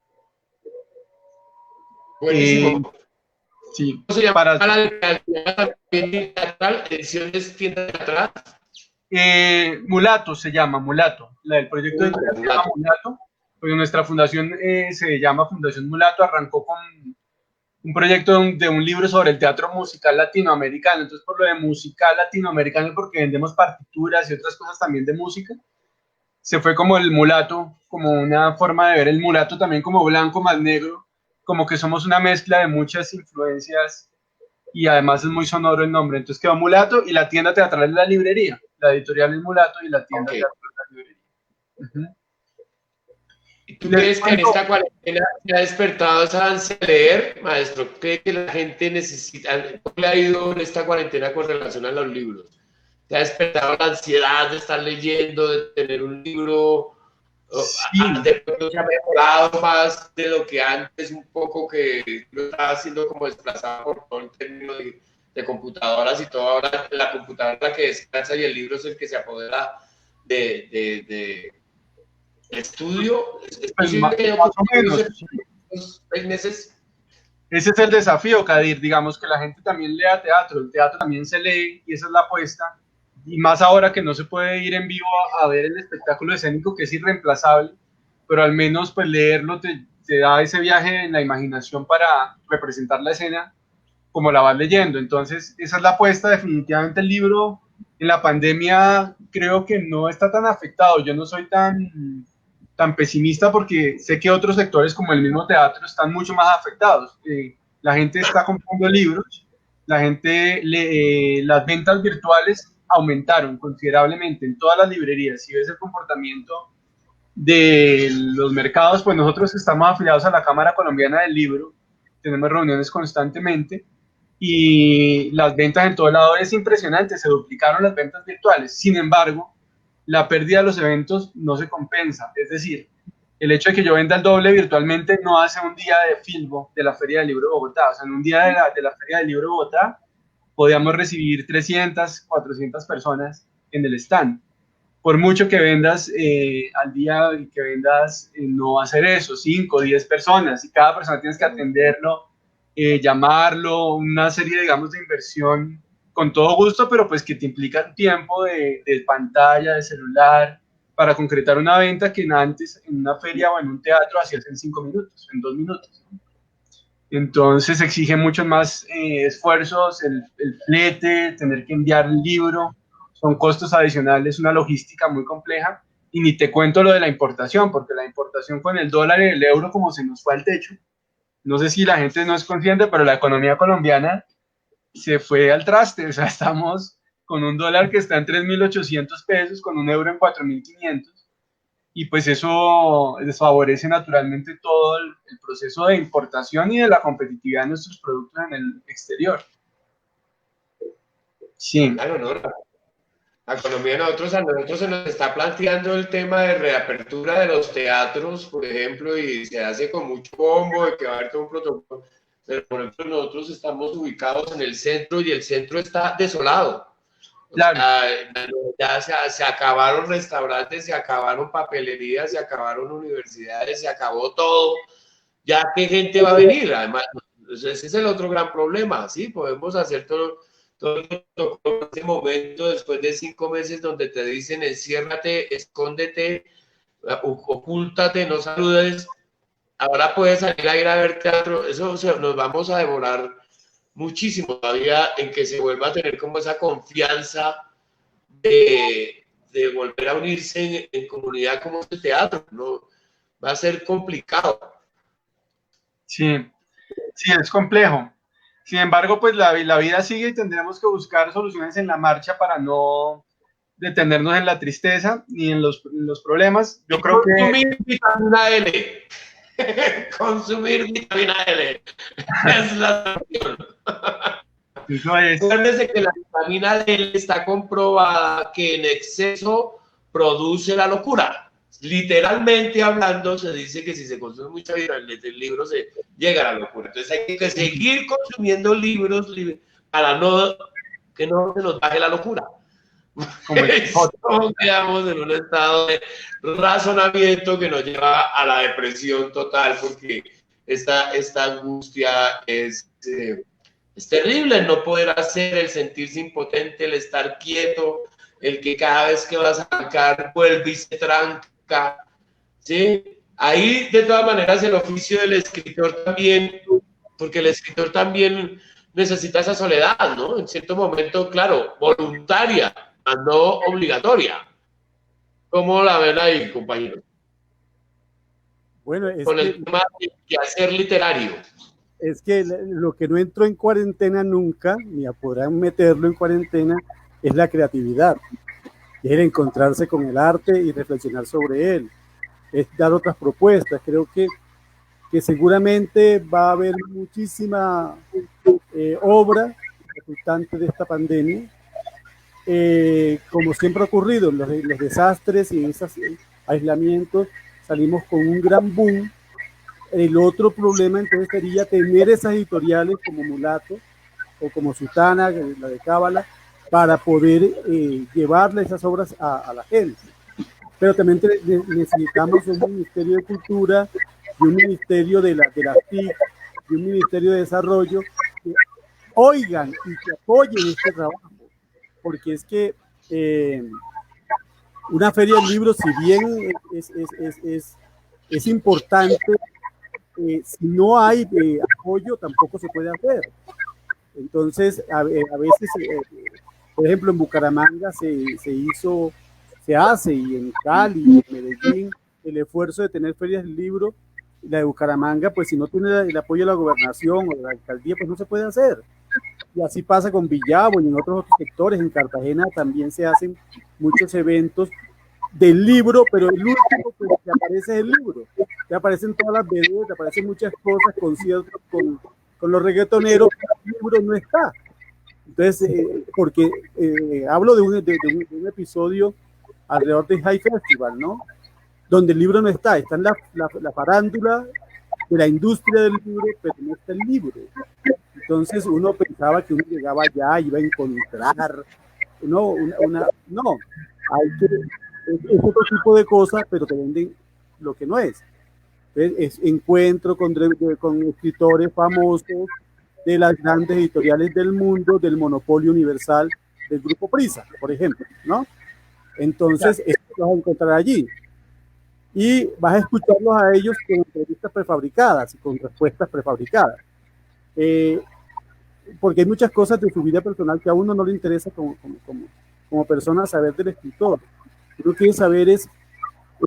Buenísimo. Sí, ¿Cómo se llama la teatral? ¿Ediciones Tienda Teatral? Mulato se llama, Mulato. La del proyecto de se llama Mulato, porque nuestra fundación se llama Fundación Mulato. Arrancó con un proyecto de un libro sobre el teatro musical latinoamericano. Entonces, por lo de musical latinoamericano, porque vendemos partituras y otras cosas también de música, se fue como el mulato, como una forma de ver el mulato también como blanco más negro, como que somos una mezcla de muchas influencias, y además es muy sonoro el nombre. Entonces quedó Mulato, y la tienda teatral es la librería, la editorial es Mulato y la tienda teatral es la librería. ¿Tú crees que en esta cuarentena se ha despertado esa ansia de leer, maestro? ¿Cree que la gente necesita, cómo le ha ido en esta cuarentena con relación a los libros? ¿Se ha despertado la ansiedad de estar leyendo, de tener un libro? Sí. ¿De pronto se ha mejorado más de lo que antes, un poco, que lo estaba haciendo como desplazado por todo el término de computadoras y todo? Ahora la computadora es la que descansa y el libro es el que se apodera de estudio. Pues más o menos. 6 meses. Ese es el desafío, Kadir, digamos, que la gente también lea teatro, el teatro también se lee, y esa es la apuesta, y más ahora que no se puede ir en vivo a ver el espectáculo escénico, que es irreemplazable, pero al menos pues leerlo te da ese viaje en la imaginación para representar la escena como la vas leyendo. Entonces esa es la apuesta. Definitivamente el libro en la pandemia creo que no está tan afectado. Yo no soy tan pesimista, porque sé que otros sectores como el mismo teatro están mucho más afectados. La gente está comprando libros, la gente las ventas virtuales aumentaron considerablemente en todas las librerías. Si ves el comportamiento de los mercados, pues nosotros estamos afiliados a la Cámara Colombiana del Libro, tenemos reuniones constantemente, y las ventas en todo lado es impresionante, se duplicaron las ventas virtuales. Sin embargo, la pérdida de los eventos no se compensa. Es decir, el hecho de que yo venda el doble virtualmente no hace un día de Filbo de la Feria del Libro de Bogotá. O sea, en un día de la Feria del Libro de Bogotá podíamos recibir 300, 400 personas en el stand. Por mucho que vendas al día, que vendas, no va a ser eso, 5, 10 personas, y cada persona tienes que atenderlo, llamarlo, una serie, digamos, de inversión con todo gusto, pero pues que te implica un tiempo de pantalla, de celular, para concretar una venta que antes en una feria o en un teatro hacías en 5 minutos, en 2 minutos. Entonces exige muchos más esfuerzos, el flete, tener que enviar el libro, son costos adicionales, una logística muy compleja. Y ni te cuento lo de la importación, porque la importación con el dólar y el euro como se nos fue al techo. No sé si la gente no es consciente, pero la economía colombiana se fue al traste. O sea, estamos con un dólar que está en 3.800 pesos, con un euro en 4.500. Y pues eso desfavorece naturalmente todo el proceso de importación y de la competitividad de nuestros productos en el exterior. Sí. Claro, ¿no? La economía a nosotros se nos está planteando el tema de reapertura de los teatros, por ejemplo, y se hace con mucho bombo de que va a haber todo un protocolo. Pero, por ejemplo, nosotros estamos ubicados en el centro y el centro está desolado. Claro. O sea, ya se acabaron restaurantes, se acabaron papelerías, se acabaron universidades, se acabó todo. Ya qué gente va a venir. Además, ese es el otro gran problema. Sí, podemos hacer todo en este momento, después de 5 meses donde te dicen enciérrate, escóndete, ocúltate, no saludes. Ahora puedes salir a ir a ver teatro. Eso nos vamos a demorar muchísimo todavía en que se vuelva a tener como esa confianza de volver a unirse en comunidad como este teatro, ¿no? Va a ser complicado. Sí, sí, es complejo. Sin embargo, pues la vida sigue y tendremos que buscar soluciones en la marcha para no detenernos en la tristeza ni en los problemas. Yo creo que... Consumir vitamina L. Consumir vitamina L. Es la opción. Acuérdense que la vitamina D está comprobada que en exceso produce la locura. Literalmente hablando, se dice que si se consume mucha vitamina D, el libro se llega a la locura. Entonces hay que seguir consumiendo libros para que no se nos baje la locura. No quedamos en un estado de razonamiento que nos lleva a la depresión total, porque esta angustia es terrible, el no poder hacer, el sentirse impotente, el estar quieto, el que cada vez que vas a arrancar vuelve y se tranca, ¿sí? Ahí, de todas maneras, el oficio del escritor también, porque el escritor también necesita esa soledad, ¿no? En cierto momento, claro, voluntaria, no obligatoria. ¿Cómo la ven ahí, compañeros? Bueno, es con el tema de hacer literario. Es que lo que no entró en cuarentena nunca, ni podrán meterlo en cuarentena, es la creatividad. Es el encontrarse con el arte y reflexionar sobre él. Es dar otras propuestas. Creo que seguramente va a haber muchísima obra resultante de esta pandemia. Como siempre ha ocurrido, los desastres y esos aislamientos, salimos con un gran boom. El otro problema entonces sería tener esas editoriales como Mulato o como Sutana, la de Cábala, para poder llevarle esas obras a la gente. Pero también necesitamos un Ministerio de Cultura y un Ministerio de la TIC y un Ministerio de Desarrollo que oigan y que apoyen este trabajo. Porque es que una feria de libros, si bien es importante, si no hay apoyo tampoco se puede hacer. Entonces a veces por ejemplo en Bucaramanga se hace, y en Cali, en Medellín, el esfuerzo de tener ferias del libro. La de Bucaramanga, pues si no tiene el apoyo de la gobernación o de la alcaldía, pues no se puede hacer. Y así pasa con Villavo y en otros sectores. En Cartagena también se hacen muchos eventos del libro, pero el último que aparece es el libro. Te aparecen todas las veredas, te aparecen muchas cosas, conciertos con los reggaetoneros, pero el libro no está. Entonces, porque hablo de un episodio alrededor del High Festival, ¿no? Donde el libro no está, está en la farándula de la industria del libro, pero no está el libro. Entonces uno pensaba que uno llegaba allá y iba a encontrar, no, hay que, es otro tipo de cosas, pero te venden lo que no es. Entonces, es encuentro con escritores famosos de las grandes editoriales del mundo, del monopolio universal del Grupo Prisa, por ejemplo, ¿no? Entonces, esto lo vas a encontrar allí. Y vas a escucharlos a ellos con entrevistas prefabricadas y con respuestas prefabricadas. porque hay muchas cosas de su vida personal que a uno no le interesa como persona saber del escritor. Lo que quiere saber es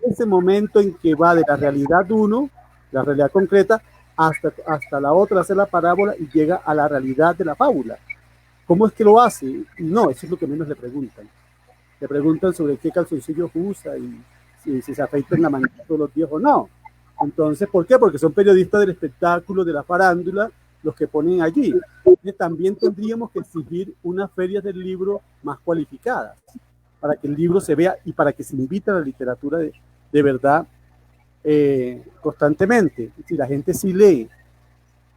ese momento en que va de la realidad uno, la realidad concreta, hasta la otra, hace la parábola y llega a la realidad de la fábula. ¿Cómo es que lo hace? No, eso es lo que menos le preguntan. Le preguntan sobre qué calzoncillos usa y si se afeita en la mañana todos los días o no. Entonces, ¿por qué? Porque son periodistas del espectáculo, de la farándula, los que ponen allí. También tendríamos que exigir unas ferias del libro más cualificadas, para que el libro se vea y para que se invite a la literatura de verdad constantemente. Si la gente sí lee.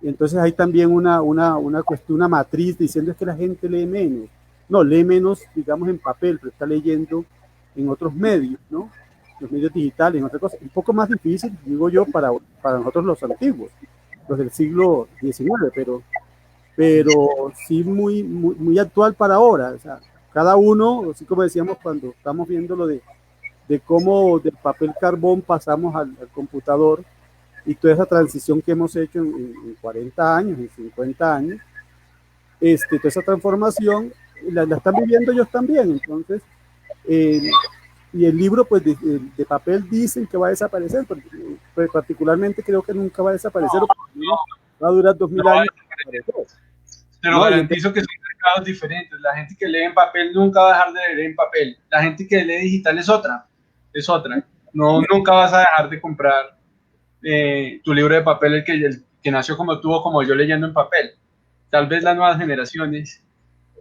Entonces hay también una cuestión, una matriz diciendo es que la gente lee menos. No, lee menos, digamos, en papel, pero está leyendo en otros medios, ¿no? Los medios digitales, en otras cosas. Un poco más difícil, digo yo, para nosotros los antiguos, los del siglo XIX, pero sí muy actual para ahora. O sea, cada uno, así como decíamos cuando estamos viendo lo de cómo del papel carbón pasamos al computador y toda esa transición que hemos hecho en 40 años, en 50 años, toda esa transformación la están viviendo ellos también. Entonces, y el libro pues de papel dicen que va a desaparecer, pero particularmente creo que nunca va a desaparecer, va a durar 2000 años. Pero garantizo que son mercados diferentes. La gente que lee en papel nunca va a dejar de leer en papel. La gente que lee digital es otra. No, nunca vas a dejar de comprar tu libro de papel, el que nació como tú o como yo leyendo en papel. Tal vez las nuevas generaciones,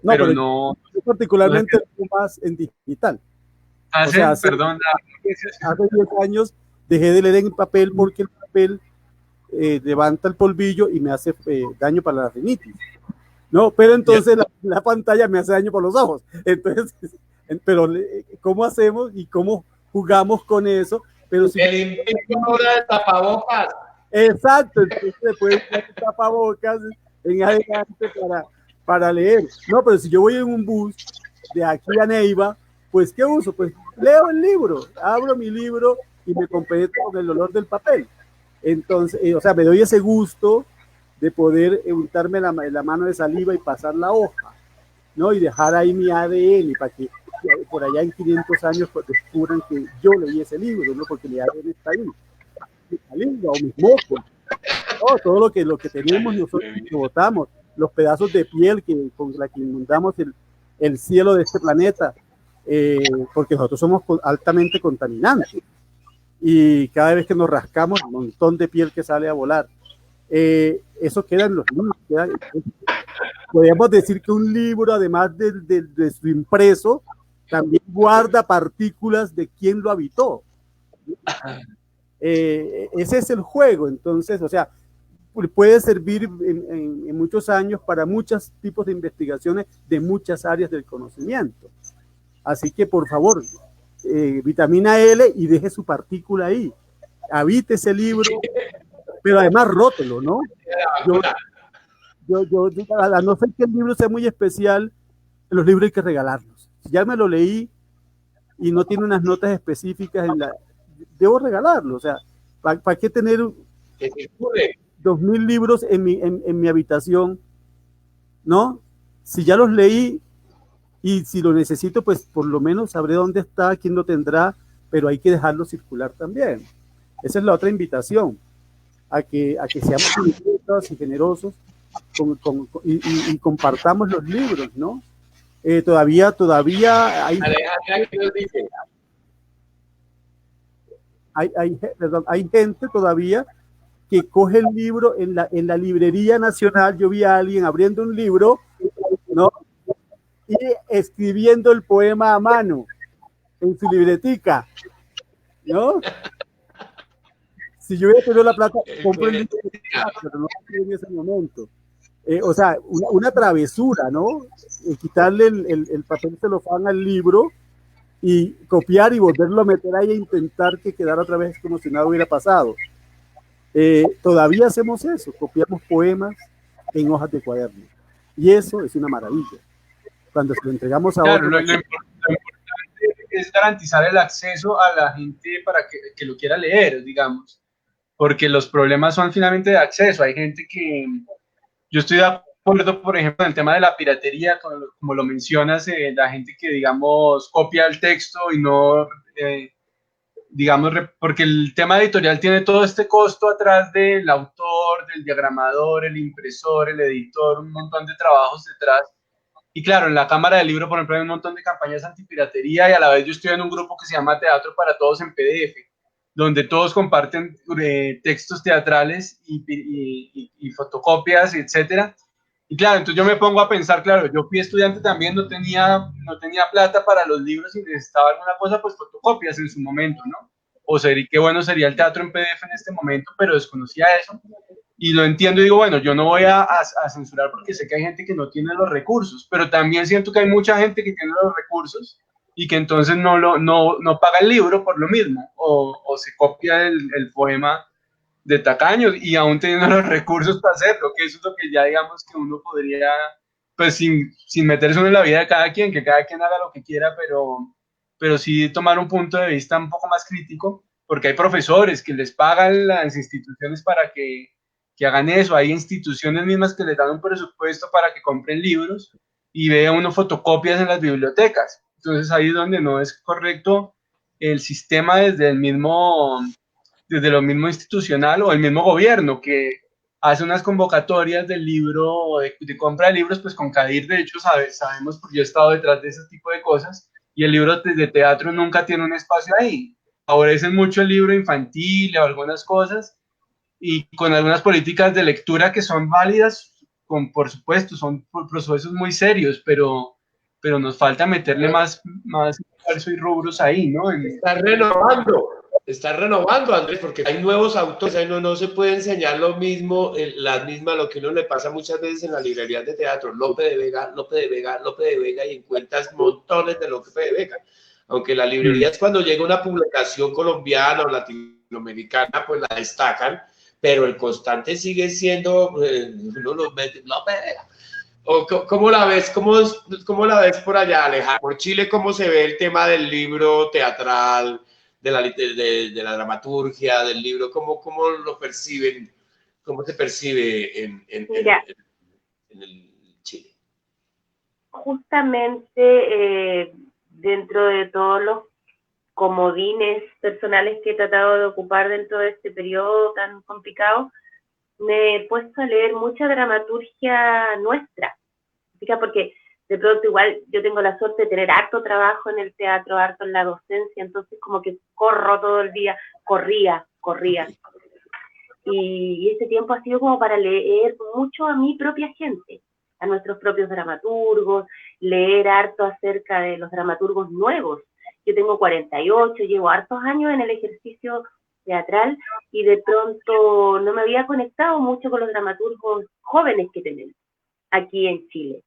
pero no. Yo particularmente más en digital. Hace 10 años dejé de leer en papel porque el papel levanta el polvillo y me hace daño para la rinitis. No, pero entonces la pantalla me hace daño por los ojos. Entonces, pero ¿cómo hacemos y cómo jugamos con eso? Pero si el invento ahora de tapabocas. Exacto, entonces después de tapabocas en adelante para leer. No, pero si yo voy en un bus de aquí a Neiva, pues ¿qué uso? Pues leo el libro, abro mi libro y me completo con el olor del papel. Entonces, o sea, me doy ese gusto de poder untarme la mano de saliva y pasar la hoja, ¿no? Y dejar ahí mi ADN para que por allá en 500 años pues, descubran que yo leí ese libro, ¿no? Porque mi ADN está ahí, mi lengua o mis mocos, ¿no? Todo lo que tenemos nosotros que botamos, los pedazos de piel con la que inundamos el cielo de este planeta, porque nosotros somos altamente contaminantes y cada vez que nos rascamos un montón de piel que sale a volar. Eso queda en los libros. Podríamos decir que un libro, además de su impreso, también guarda partículas de quien lo habitó. Ese es el juego. Entonces, o sea, puede servir en muchos años para muchos tipos de investigaciones de muchas áreas del conocimiento. Así que, por favor, vitamina L y deje su partícula ahí. Habite ese libro, pero además rótelo, ¿no? Yo, a no ser que el libro sea muy especial, los libros hay que regalarlos. Si ya me lo leí y no tiene unas notas específicas, debo regalarlo. O sea, ¿para qué tener 2000 libros en mi habitación? ¿No? Si ya los leí y si lo necesito, pues por lo menos sabré dónde está, quién lo tendrá, pero hay que dejarlo circular también. Esa es la otra invitación. A que seamos generosos y generosos y compartamos los libros, ¿no? Todavía hay gente todavía que coge el libro en la librería nacional. Yo vi a alguien abriendo un libro, ¿no? Y escribiendo el poema a mano en su libretica, ¿no? Si yo hubiera tenido la plata, compro el libro, pero no en ese momento. O sea, una travesura, ¿no? Quitarle el papel celofán al libro y copiar y volverlo a meter ahí e intentar que quedara otra vez como si nada hubiera pasado. Todavía hacemos eso, copiamos poemas en hojas de cuaderno. Y eso es una maravilla. Cuando se lo entregamos a otro... Lo importante es garantizar el acceso a la gente para que lo quiera leer, digamos. Porque los problemas son finalmente de acceso. Hay gente que... Yo estoy de acuerdo, por ejemplo, en el tema de la piratería, como lo mencionas, la gente que, digamos, copia el texto y no, digamos, porque el tema editorial tiene todo este costo atrás del autor, del diagramador, el impresor, el editor, un montón de trabajos detrás. Y claro, en la Cámara del Libro, por ejemplo, hay un montón de campañas antipiratería y a la vez yo estoy en un grupo que se llama Teatro para Todos en PDF, donde todos comparten textos teatrales y fotocopias, etcétera. Y claro, entonces yo me pongo a pensar, claro, yo fui estudiante también, no tenía plata para los libros y necesitaba alguna cosa, pues fotocopias en su momento, ¿no? O sería, qué bueno sería el teatro en PDF en este momento, pero desconocía eso. Y lo entiendo y digo, bueno, yo no voy a censurar porque sé que hay gente que no tiene los recursos, pero también siento que hay mucha gente que tiene los recursos y que entonces no paga el libro por lo mismo, o se copia el poema de tacaños y aún teniendo los recursos para hacerlo, que eso es lo que ya digamos que uno podría, pues sin meterse uno en la vida de cada quien, que cada quien haga lo que quiera, pero sí tomar un punto de vista un poco más crítico, porque hay profesores que les pagan las instituciones para que hagan eso, hay instituciones mismas que les dan un presupuesto para que compren libros y vea uno fotocopias en las bibliotecas. Entonces ahí es donde no es correcto el sistema desde lo mismo institucional o el mismo gobierno que hace unas convocatorias del libro, de compra de libros, pues con CADIR, de hecho, sabemos, porque yo he estado detrás de ese tipo de cosas, y el libro de teatro nunca tiene un espacio ahí. Favorecen mucho el libro infantil o algunas cosas, y con algunas políticas de lectura que son válidas, por supuesto, son procesos muy serios, pero nos falta meterle más esfuerzo y rubros ahí, ¿no? Está renovando, Andrés, porque hay nuevos autores, ahí no se puede enseñar lo mismo, lo que uno le pasa muchas veces en las librerías de teatro, Lope de Vega, y encuentras montones de Lope de Vega. Aunque las librerías cuando llega una publicación colombiana o latinoamericana, pues la destacan, pero el constante sigue siendo, uno los mete, Lope de Vega. ¿Cómo la ves? ¿Cómo la ves por allá, Alejandro? Por Chile, ¿cómo se ve el tema del libro teatral, de la dramaturgia, del libro? ¿Cómo lo perciben? ¿Cómo se percibe en el Chile? Justamente dentro de todos los comodines personales que he tratado de ocupar dentro de este periodo tan complicado, me he puesto a leer mucha dramaturgia nuestra, porque de pronto igual yo tengo la suerte de tener harto trabajo en el teatro, harto en la docencia, entonces como que corro todo el día, corría. Y este tiempo ha sido como para leer mucho a mi propia gente, a nuestros propios dramaturgos, leer harto acerca de los dramaturgos nuevos. Yo tengo 48, llevo hartos años en el ejercicio teatral y de pronto no me había conectado mucho con los dramaturgos jóvenes que tenemos aquí en Chile.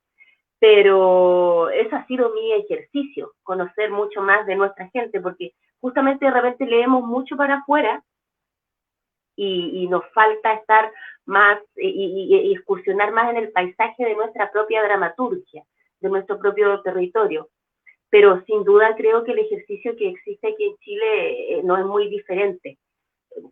Pero eso ha sido mi ejercicio, conocer mucho más de nuestra gente, porque justamente de repente leemos mucho para afuera y nos falta estar más y excursionar más en el paisaje de nuestra propia dramaturgia, de nuestro propio territorio. Pero sin duda creo que el ejercicio que existe aquí en Chile no es muy diferente.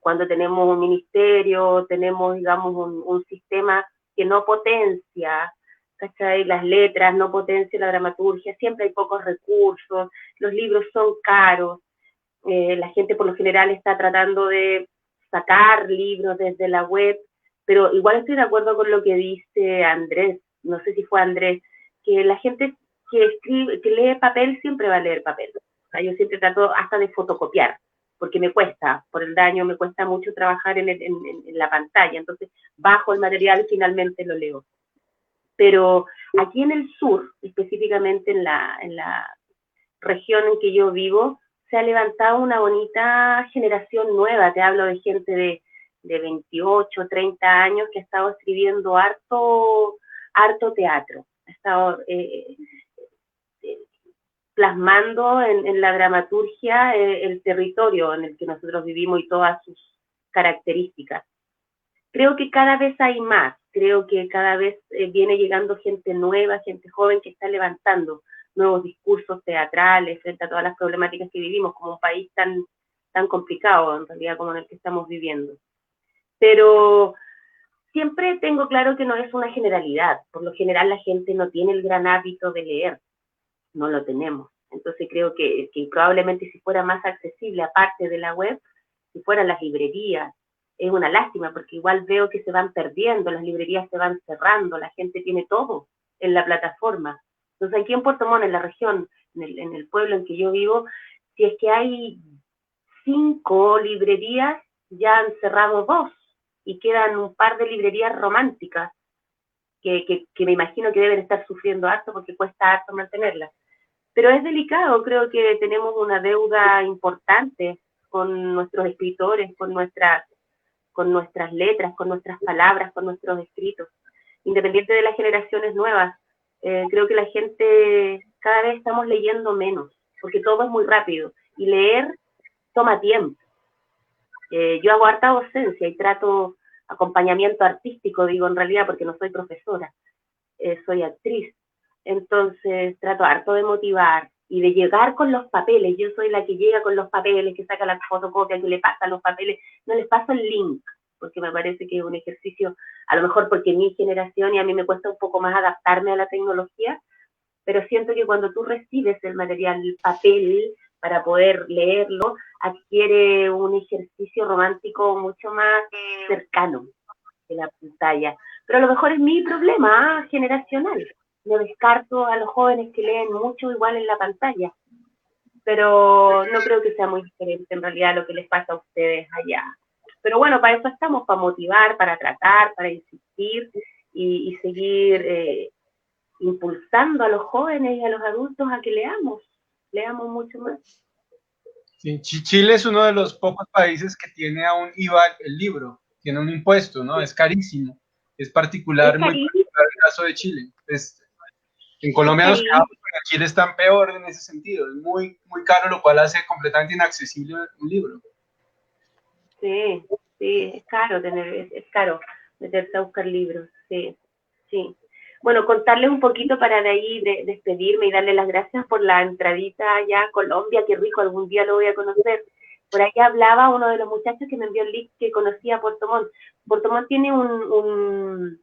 Cuando tenemos un ministerio, tenemos, digamos, un sistema que no potencia, ¿cachai? Las letras, no potencia la dramaturgia, siempre hay pocos recursos, los libros son caros, la gente por lo general está tratando de sacar libros desde la web, pero igual estoy de acuerdo con lo que dice Andrés, no sé si fue Andrés, que la gente que escribe, que lee papel siempre va a leer papel. O sea, yo siempre trato hasta de fotocopiar, porque me cuesta, por el daño, me cuesta mucho trabajar en la pantalla, entonces bajo el material y finalmente lo leo. Pero aquí en el sur, específicamente en la región en que yo vivo, se ha levantado una bonita generación nueva, te hablo de gente de 28, 30 años que ha estado escribiendo harto teatro, ha estado plasmando en la dramaturgia el territorio en el que nosotros vivimos y todas sus características. Creo que cada vez hay más, creo que cada vez viene llegando gente nueva, gente joven que está levantando nuevos discursos teatrales frente a todas las problemáticas que vivimos como un país tan complicado en realidad como en el que estamos viviendo. Pero siempre tengo claro que no es una generalidad. Por lo general la gente no tiene el gran hábito de leer, no lo tenemos. Entonces creo que probablemente si fuera más accesible, aparte de la web, si fueran las librerías, es una lástima porque igual veo que se van perdiendo, las librerías se van cerrando, la gente tiene todo en la plataforma. Entonces aquí en Puerto Montt, en la región, en el pueblo en que yo vivo, si es que hay 5 librerías, ya han cerrado 2 y quedan un par de librerías románticas que me imagino que deben estar sufriendo harto porque cuesta harto mantenerlas. Pero es delicado, creo que tenemos una deuda importante con nuestros escritores, con nuestras letras, con nuestras palabras, con nuestros escritos. Independiente de las generaciones nuevas, creo que la gente cada vez estamos leyendo menos, porque todo es muy rápido, y leer toma tiempo. Yo hago harta docencia y trato acompañamiento artístico, digo en realidad, porque no soy profesora, soy actriz. Entonces trato harto de motivar y de llegar con los papeles. Yo soy la que llega con los papeles, que saca la fotocopia, que le pasa los papeles, no les paso el link, porque me parece que es un ejercicio, a lo mejor porque mi generación y a mí me cuesta un poco más adaptarme a la tecnología, pero siento que cuando tú recibes el material, el papel, para poder leerlo, adquiere un ejercicio romántico mucho más cercano de la pantalla. Pero a lo mejor es mi problema generacional. No descarto a los jóvenes que leen mucho igual en la pantalla, pero no creo que sea muy diferente en realidad lo que les pasa a ustedes allá. Pero bueno, para eso estamos, para motivar, para tratar, para insistir y seguir impulsando a los jóvenes y a los adultos a que leamos mucho más. Sí, Chile es uno de los pocos países que tiene aún IVA el libro, tiene un impuesto, ¿no? Es carísimo, es particular, muy particular el caso de Chile. En Colombia nos quedamos, pero en Chile están peor en ese sentido, es muy, muy caro, lo cual hace completamente inaccesible un libro. Sí, es caro meterse a buscar libros, sí. Bueno, contarles un poquito para de ahí despedirme y darle las gracias por la entradita allá a Colombia, qué rico, algún día lo voy a conocer. Por ahí hablaba uno de los muchachos que me envió el link que conocía Puerto Montt. Puerto Montt tiene un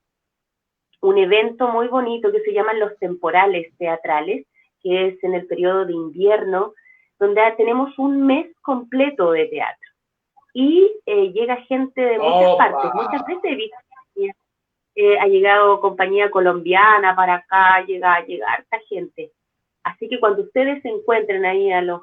evento muy bonito que se llaman los temporales teatrales, que es en el periodo de invierno, donde tenemos un mes completo de teatro. Y llega gente de muchas partes, muchas veces he visto ha llegado compañía colombiana para acá, llega harta gente. Así que cuando ustedes se encuentren ahí a los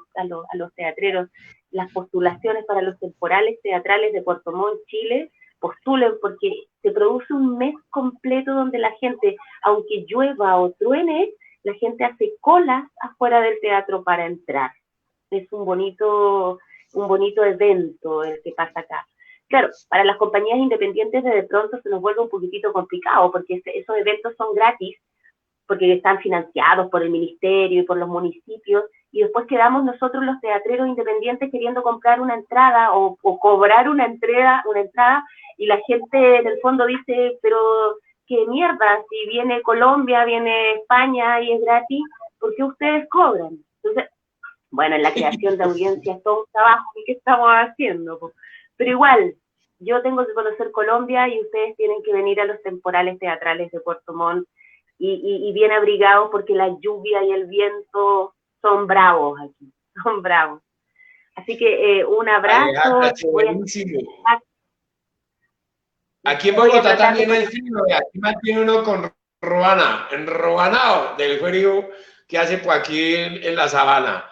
teatreros, las postulaciones para los temporales teatrales de Puerto Montt, Chile, postulen porque se produce un mes completo donde la gente, aunque llueva o truene, la gente hace colas afuera del teatro para entrar. Es un bonito evento el que pasa acá. Claro, para las compañías independientes de pronto se nos vuelve un poquitito complicado porque esos eventos son gratis, porque están financiados por el ministerio y por los municipios, y después quedamos nosotros los teatreros independientes queriendo comprar una entrada o cobrar una entrada, y la gente en el fondo dice, pero qué mierda, si viene Colombia, viene España y es gratis, ¿por qué ustedes cobran? Entonces, bueno, en la creación de audiencias es todo un trabajo que estamos haciendo, pero igual, yo tengo que conocer Colombia y ustedes tienen que venir a los temporales teatrales de Puerto Montt y bien abrigados porque la lluvia y el viento son bravos aquí, son bravos. Así que un abrazo. Aquí en Bogotá también hay frío, aquí mantiene uno con Ruana, enruanado del frío que hace por aquí en la sabana.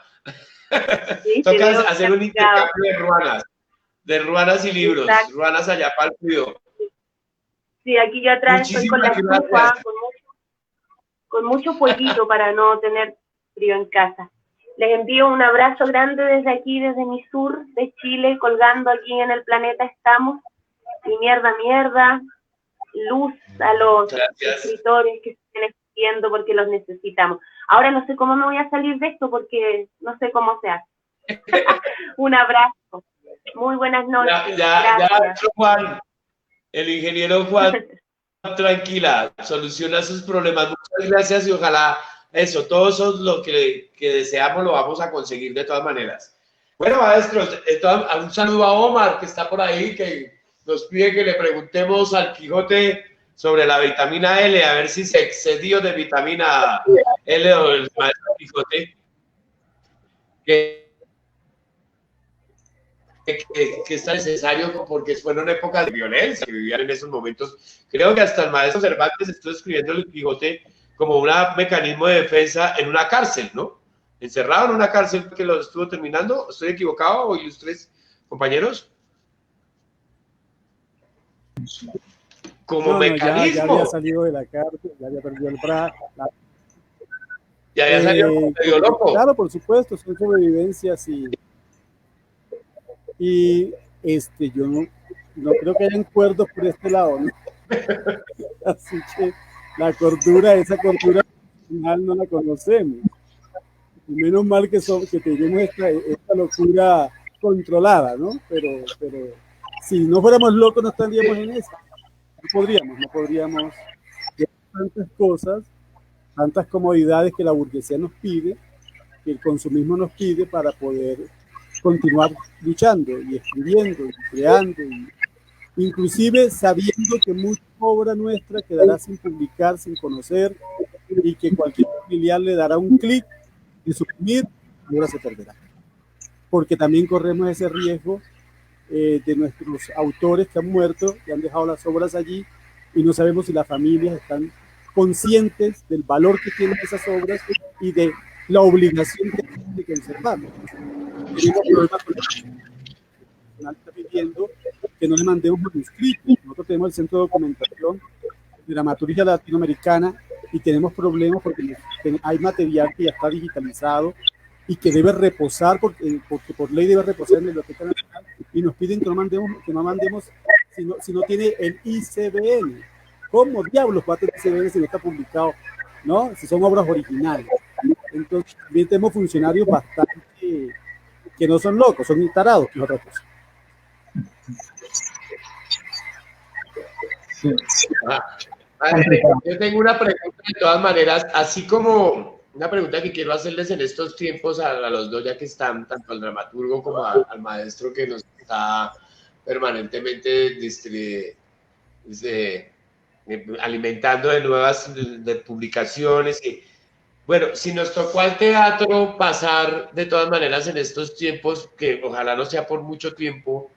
Sí, toca hacer un intercambio de ruanas y libros. Exacto. Ruanas allá para el frío. Sí, aquí yo atrás estoy con la estufa, con mucho fueguito para no tener frío en casa. Les envío un abrazo grande desde aquí, desde mi sur de Chile, colgando aquí en el planeta estamos. Y mierda, luz a los escritores que estén escribiendo porque los necesitamos. Ahora no sé cómo me voy a salir de esto porque no sé cómo se hace. Un abrazo. Muy buenas noches. Ya, Juan, el ingeniero Juan, tranquila, soluciona sus problemas. Muchas gracias y ojalá eso, todo eso lo que deseamos lo vamos a conseguir de todas maneras. Bueno, maestros, un saludo a Omar que está por ahí, que nos pide que le preguntemos al Quijote sobre la vitamina L, a ver si se excedió de vitamina L o el maestro Quijote. Que está necesario porque fueron épocas de violencia que vivían en esos momentos. Creo que hasta el maestro Cervantes estuvo escribiendo el Quijote como un mecanismo de defensa en una cárcel, ¿no? Encerrado en una cárcel que lo estuvo terminando. ¿Estoy equivocado, ilustres compañeros? Como mecanismo. Ya había salido de la cárcel, ya había perdido el brazo. Ya había salido medio loco. Claro, por supuesto, son sobrevivencias y yo no creo que hayan cuerdos por este lado, ¿no? Así que la cordura, esa cordura final no la conocemos. Y menos mal que tenemos esta locura controlada, ¿no? Pero si no fuéramos locos no estaríamos en eso. No podríamos tantas cosas, tantas comodidades que la burguesía nos pide, que el consumismo nos pide para poder continuar luchando y escribiendo y creando, inclusive sabiendo que mucha obra nuestra quedará sin publicar, sin conocer, y que cualquier familiar le dará un clic de suprimir y ahora se perderá. Porque también corremos ese riesgo de nuestros autores que han muerto, que han dejado las obras allí, y no sabemos si las familias están conscientes del valor que tienen esas obras y de la obligación que tienen de conservarlas. Tenemos problemas con la está pidiendo que no le mandemos manuscritos. Nosotros tenemos el Centro de Documentación de Dramaturgia Latinoamericana y tenemos problemas porque hay material que ya está digitalizado y que debe reposar, porque por ley debe reposar en la Biblioteca Nacional, y nos piden que no mandemos si no tiene el ICBN. ¿Cómo diablos va a tener ICBN si no está publicado? ¿No? Si son obras originales. Entonces, también tenemos funcionarios bastante que no son locos, son tarados, que es otra cosa. Sí. Yo tengo una pregunta de todas maneras, así como una pregunta que quiero hacerles en estos tiempos a los dos, ya que están, tanto al dramaturgo como al maestro que nos está permanentemente alimentando de nuevas publicaciones. Bueno, si nos tocó al teatro pasar de todas maneras en estos tiempos, que ojalá no sea por mucho tiempo,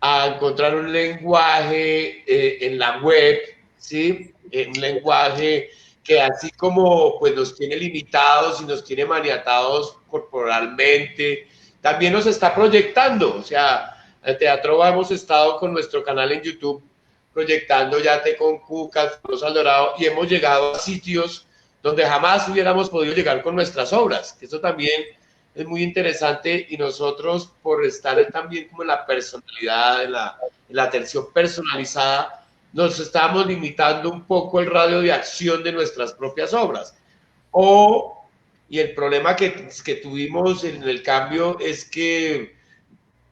a encontrar un lenguaje en la web, ¿sí? Un lenguaje que así como pues nos tiene limitados y nos tiene maniatados corporalmente, también nos está proyectando. O sea, el teatro hemos estado con nuestro canal en YouTube proyectando Yate con Cucas, Los Dorado, y hemos llegado a sitios donde jamás hubiéramos podido llegar con nuestras obras. Eso también es muy interesante, y nosotros, por estar también como en la personalidad, en la atención personalizada, nos estamos limitando un poco el radio de acción de nuestras propias obras. Y el problema que tuvimos en el cambio es que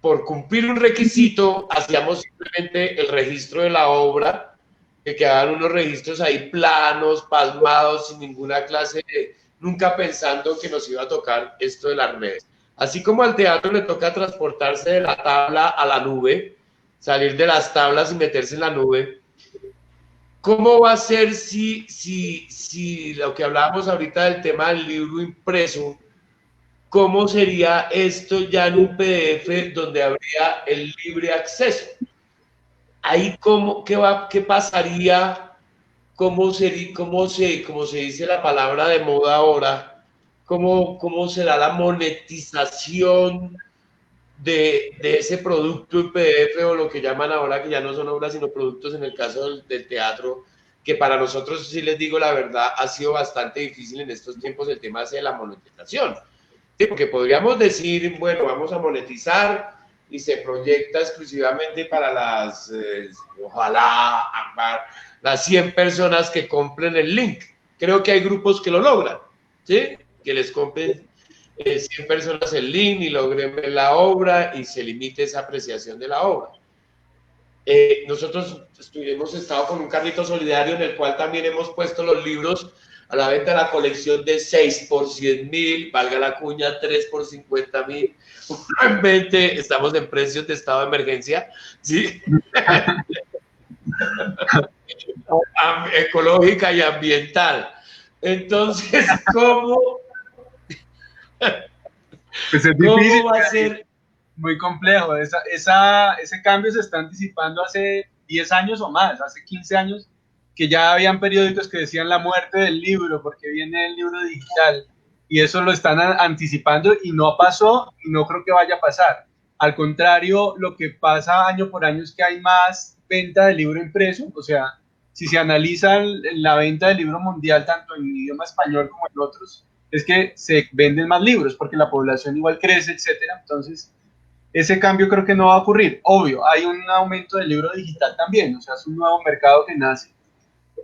por cumplir un requisito hacíamos simplemente el registro de la obra, que quedaban unos registros ahí planos, pasmados, sin ninguna clase nunca pensando que nos iba a tocar esto de las redes. Así como al teatro le toca transportarse de la tabla a la nube, salir de las tablas y meterse en la nube, ¿cómo va a ser si lo que hablábamos ahorita del tema del libro impreso, cómo sería esto ya en un PDF donde habría el libre acceso? Ahí ¿qué pasaría? ¿Cómo se dice la palabra de moda ahora? ¿Cómo será la monetización de ese producto en PDF, o lo que llaman ahora, que ya no son obras sino productos en el caso del teatro, que para nosotros, si les digo la verdad, ha sido bastante difícil en estos tiempos el tema de la monetización? Sí, porque podríamos decir, bueno, vamos a monetizar y se proyecta exclusivamente para ojalá, las 100 personas que compren el link. Creo que hay grupos que lo logran, ¿sí? Que les compren 100 personas el link y logren ver la obra y se limite esa apreciación de la obra. Nosotros hemos estado con un carrito solidario en el cual también hemos puesto los libros A la venta la colección de 6 por 100.000, valga la cuña, 3 por 50.000. Realmente estamos en precios de estado de emergencia, ¿sí? Ecológica y ambiental. Entonces, ¿cómo Pues es difícil, va a ser? muy complejo. Ese cambio se está anticipando hace 10 años o más, hace 15 años, que ya habían periódicos que decían la muerte del libro, porque viene el libro digital, y eso lo están anticipando y no pasó y no creo que vaya a pasar. Al contrario, lo que pasa año por año es que hay más venta de libro impreso, o sea, si se analiza la venta del libro mundial, tanto en idioma español como en otros, es que se venden más libros porque la población igual crece, etcétera. Entonces, ese cambio creo que no va a ocurrir. Obvio, hay un aumento del libro digital también, o sea, es un nuevo mercado que nace.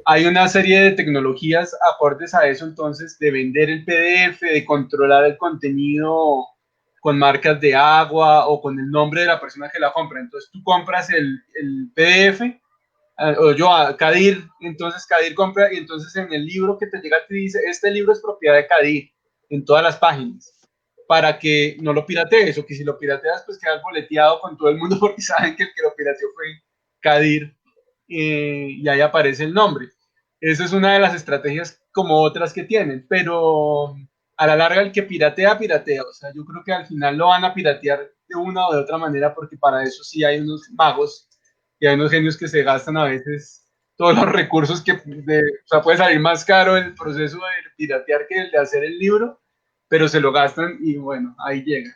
Hay una serie de tecnologías acordes a eso, entonces, de vender el PDF, de controlar el contenido con marcas de agua o con el nombre de la persona que la compra. Entonces, tú compras el PDF, o yo a Kadir, entonces Kadir compra y entonces en el libro que te llega te dice, este libro es propiedad de Kadir, en todas las páginas, para que no lo piratees, o que si lo pirateas pues quedas boleteado con todo el mundo porque saben que el que lo pirateó fue Kadir, y ahí aparece el nombre. Esa es una de las estrategias como otras que tienen, pero a la larga el que piratea, piratea, o sea, yo creo que al final lo van a piratear de una o de otra manera porque para eso sí hay unos magos y hay unos genios que se gastan a veces todos los recursos o sea, puede salir más caro el proceso de piratear que el de hacer el libro, pero se lo gastan y bueno, ahí llega.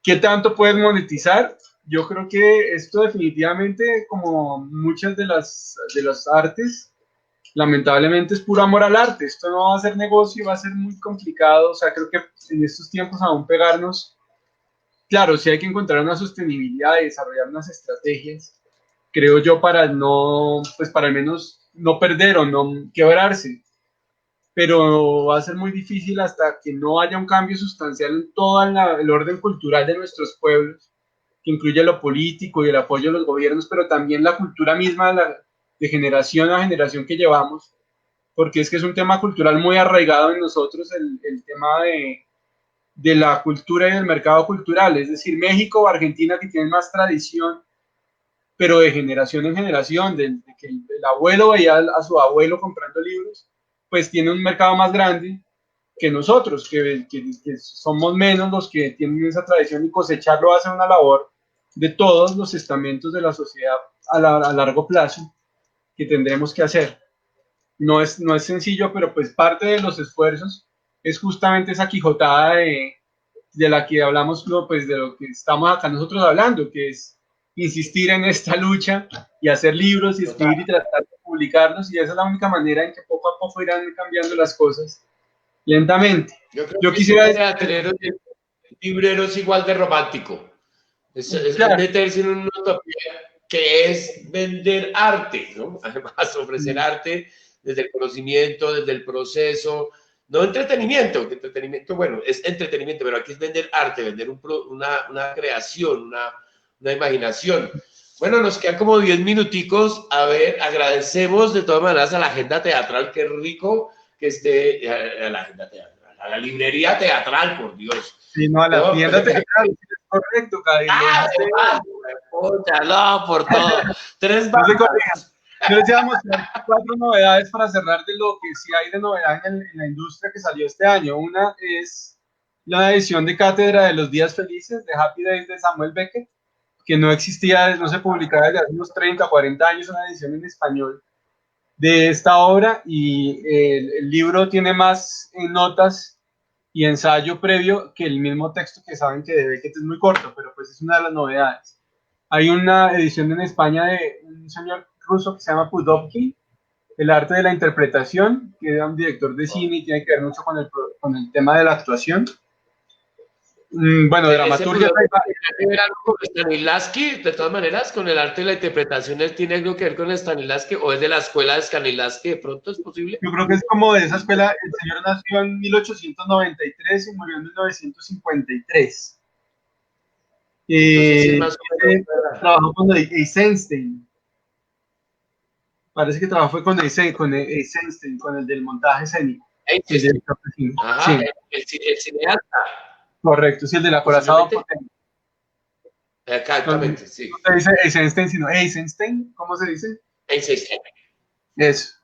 ¿Qué tanto puedes monetizar? Yo creo que esto definitivamente, como muchas de las artes, lamentablemente es puro amor al arte. Esto no va a ser negocio, va a ser muy complicado. O sea, creo que en estos tiempos aún pegarnos, claro, sí hay que encontrar una sostenibilidad y desarrollar unas estrategias, creo yo, para no, pues para al menos no perder o no quebrarse, pero va a ser muy difícil hasta que no haya un cambio sustancial en todo el orden cultural de nuestros pueblos, que incluye lo político y el apoyo de los gobiernos, pero también la cultura misma de generación a generación que llevamos, porque es que es un tema cultural muy arraigado en nosotros, el tema de la cultura y del mercado cultural, es decir, México o Argentina que tienen más tradición, pero de generación en generación, de que el abuelo veía a su abuelo comprando libros, pues tiene un mercado más grande que nosotros, que somos menos los que tienen esa tradición, y cosecharlo va a ser una labor de todos los estamentos de la sociedad a largo plazo que tendremos que hacer. No es sencillo, pero pues parte de los esfuerzos es justamente esa quijotada de la que hablamos, pues de lo que estamos acá nosotros hablando, que es insistir en esta lucha y hacer libros y escribir y tratar de publicarlos, y esa es la única manera en que poco a poco irán cambiando las cosas lentamente. Yo quisiera tener libreros igual de romántico. Es claro, meterse en una utopía que es vender arte, ¿no? Además, ofrecer arte desde el conocimiento, desde el proceso, no entretenimiento, que entretenimiento, bueno, es entretenimiento, pero aquí es vender arte, vender una creación, una imaginación. Bueno, nos quedan como 10 minuticos. A ver, agradecemos de todas maneras a la agenda teatral, qué rico que esté, a la agenda teatral, a la librería teatral, por Dios. Sí, no, a la tienda teatral, es correcto, Kadir. No, por todo. 3 bajas. Yo les iba a mostrar 4 novedades para cerrar de lo que sí hay de novedad en la industria que salió este año. Una es la edición de cátedra de Los Días Felices, de Happy Days, de Samuel Beckett, que no existía, no se publicaba desde hace unos 30, 40 años, una edición en español de esta obra, y el libro tiene más notas y ensayo previo que el mismo texto, que saben que de Beckett es muy corto, pero pues es una de las novedades. Hay una edición en España de un señor ruso que se llama Pudovkin, El arte de la interpretación, que era un director de cine y tiene que ver mucho con el tema de la actuación. Bueno, dramaturgia. Con Stanislavski, de todas maneras, con el arte de la interpretación, ¿él tiene algo que ver con Stanislavski o es de la escuela de Stanislavski? ¿De pronto es posible? Yo creo que es como de esa escuela. El señor nació en 1893 y murió en 1953. Trabajó con Eisenstein Parece que trabajó con Eisenstein, con el del montaje escénico. Einstein. Ajá, Sí. el cineasta. Correcto, sí, el del acorazado potente. Exactamente, sí. No se dice Eisenstein, sino Eisenstein, ¿cómo se dice? Einstein. Eso.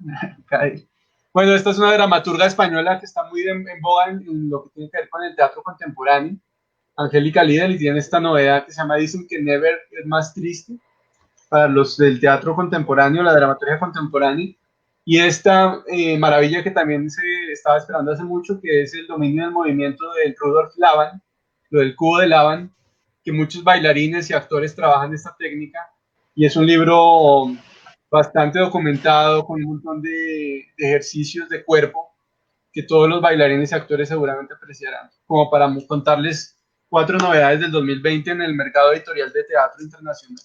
Bueno, esta es una dramaturga española que está muy en boga en lo que tiene que ver con el teatro contemporáneo. Angélica Lidl, y tiene esta novedad que se llama Dicen que Never es más triste, para los del teatro contemporáneo, la dramaturgia contemporánea, y esta maravilla que también se estaba esperando hace mucho, que es el dominio del movimiento del Rudolf Laban, lo del cubo de Laban, que muchos bailarines y actores trabajan esta técnica, y es un libro bastante documentado, con un montón de ejercicios de cuerpo, que todos los bailarines y actores seguramente apreciarán, como para contarles 4 novedades del 2020 en el mercado editorial de teatro internacional.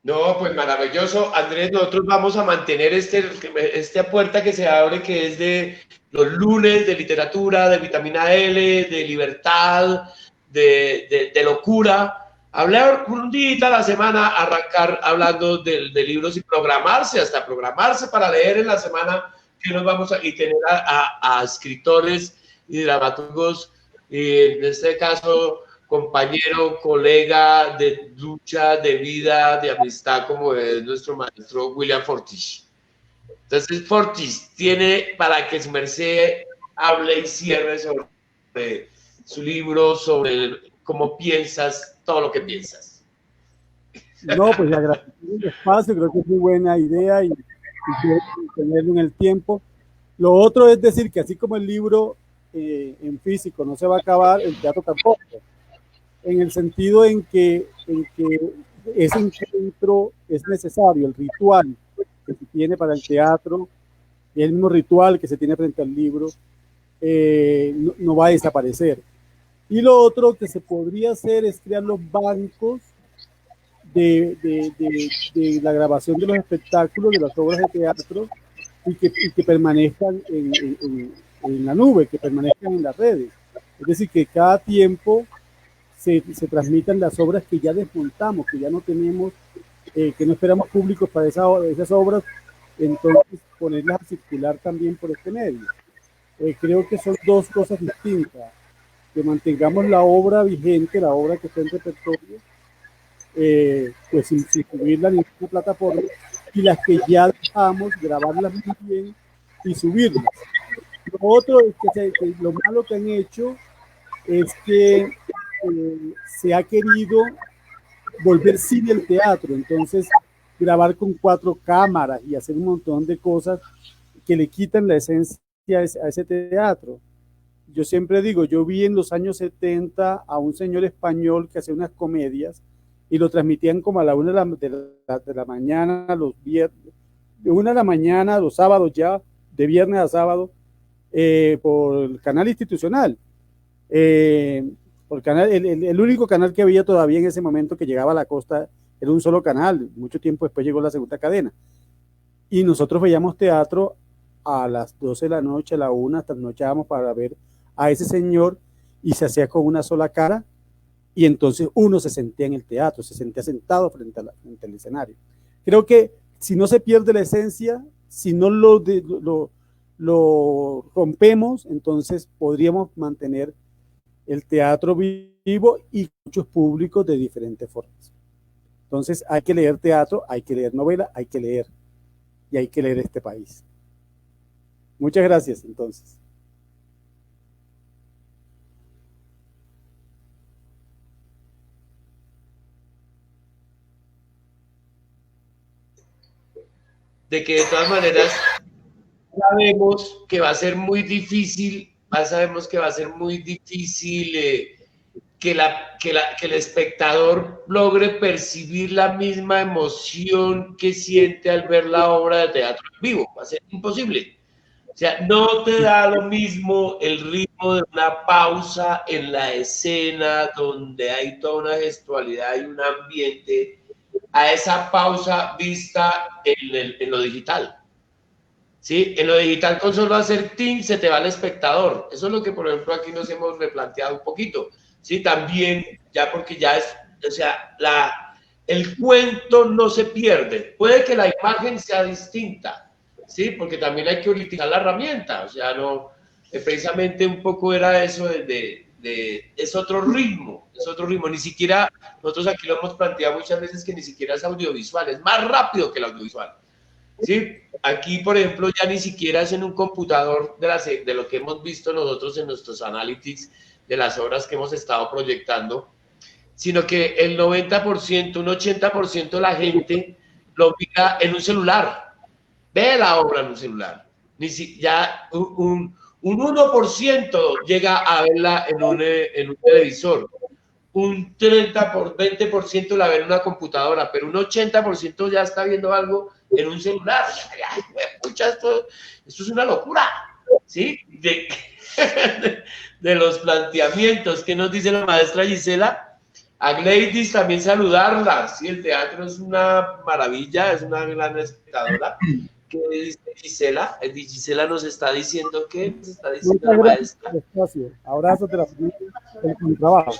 No, pues maravilloso. Andrés, nosotros vamos a mantener esta puerta que se abre, que es de los lunes de literatura, de vitamina L, de libertad, de locura. Hablar un día a la semana, arrancar hablando de libros y programarse, hasta programarse para leer en la semana que nos vamos y tener a escritores y dramaturgos, y en este caso compañero, colega de lucha, de vida, de amistad, como es nuestro maestro William Fortis. Entonces, Fortis tiene para que su merced hable y cierre sobre su libro, sobre cómo piensas, todo lo que piensas. No, pues le agradezco el espacio, creo que es muy buena idea y quiero tenerlo en el tiempo. Lo otro es decir que así como el libro en físico no se va a acabar, el teatro tampoco. En el sentido en que ese encuentro es necesario, el ritual que se tiene para el teatro, y el mismo ritual que se tiene frente al libro, no va a desaparecer. Y lo otro que se podría hacer es crear los bancos de la grabación de los espectáculos, de las obras de teatro, y que permanezcan en la nube, que permanezcan en las redes. Es decir, que cada tiempo se transmitan las obras que ya desmontamos, que ya no tenemos, que no esperamos públicos para esas obras, entonces ponerlas a circular también por este medio. Creo que son dos cosas distintas, que mantengamos la obra vigente, la obra que está en repertorio, pues sin subirla en ninguna plataforma, y las que ya dejamos, grabarlas muy bien y subirlas. Lo otro es que lo malo que han hecho es que se ha querido volver cine al teatro, entonces grabar con 4 cámaras y hacer un montón de cosas que le quitan la esencia a ese teatro. Yo siempre digo, yo vi en los años 70 a un señor español que hacía unas comedias y lo transmitían como a la 1 de la mañana, los viernes, de 1 de la mañana, los sábados ya, de viernes a sábado, por el canal institucional. El único canal que había todavía en ese momento que llegaba a la costa era un solo canal, mucho tiempo después llegó la segunda cadena. Y nosotros veíamos teatro a las 12 de la noche, a la 1, trasnochábamos para ver a ese señor y se hacía con una sola cara y entonces uno se sentía en el teatro, se sentía sentado frente al escenario. Creo que si no se pierde la esencia, si no lo rompemos, entonces podríamos mantener el teatro vivo y muchos públicos de diferentes formas. Entonces hay que leer teatro, hay que leer novela, hay que leer y hay que leer este país. Muchas gracias, entonces. De que de todas maneras sabemos que va a ser muy difícil, que el espectador logre percibir la misma emoción que siente al ver la obra de teatro en vivo. Va a ser imposible. O sea, no te da lo mismo el ritmo de una pausa en la escena donde hay toda una gestualidad y un ambiente a esa pausa vista en lo digital. ¿Sí? En lo digital, con solo hacer ting, se te va el espectador. Eso es lo que, por ejemplo, aquí nos hemos replanteado un poquito. Sí, también, ya porque ya es, o sea, el cuento no se pierde. Puede que la imagen sea distinta, ¿sí? Porque también hay que utilizar la herramienta. O sea, no, precisamente un poco era eso es otro ritmo, es otro ritmo. Ni siquiera, nosotros aquí lo hemos planteado muchas veces que ni siquiera es audiovisual, es más rápido que el audiovisual. ¿Sí? Aquí, por ejemplo, ya ni siquiera es en un computador de lo que hemos visto nosotros en nuestros analytics de las obras que hemos estado proyectando, sino que el 90%, un 80% de la gente lo mira en un celular, ve la obra en un celular. Ya un 1% llega a verla en un televisor, un 20% la ve en una computadora, pero un 80% ya está viendo algo en un celular. Ay, pucha, esto es una locura, ¿sí? De los planteamientos que nos dice la maestra Gisela. A Gladys también saludarla, ¿sí? El teatro es una maravilla, es una gran espectadora. ¿Qué dice Gisela? Gisela nos está diciendo que nos está diciendo la maestra. Abrazo de la Contrabajo.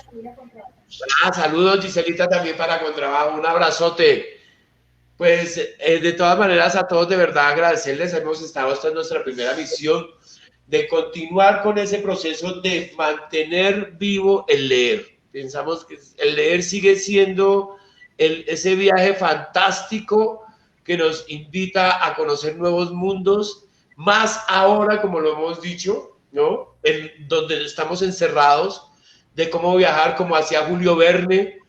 Saludos, Giselita, también para Contrabajo. Un abrazote. Pues de todas maneras a todos de verdad agradecerles. Hemos estado, esta es nuestra primera misión, de continuar con ese proceso de mantener vivo el leer. Pensamos que el leer sigue siendo ese viaje fantástico que nos invita a conocer nuevos mundos, más ahora, como lo hemos dicho, ¿no? Donde estamos encerrados, de cómo viajar, como hacía Julio Verne,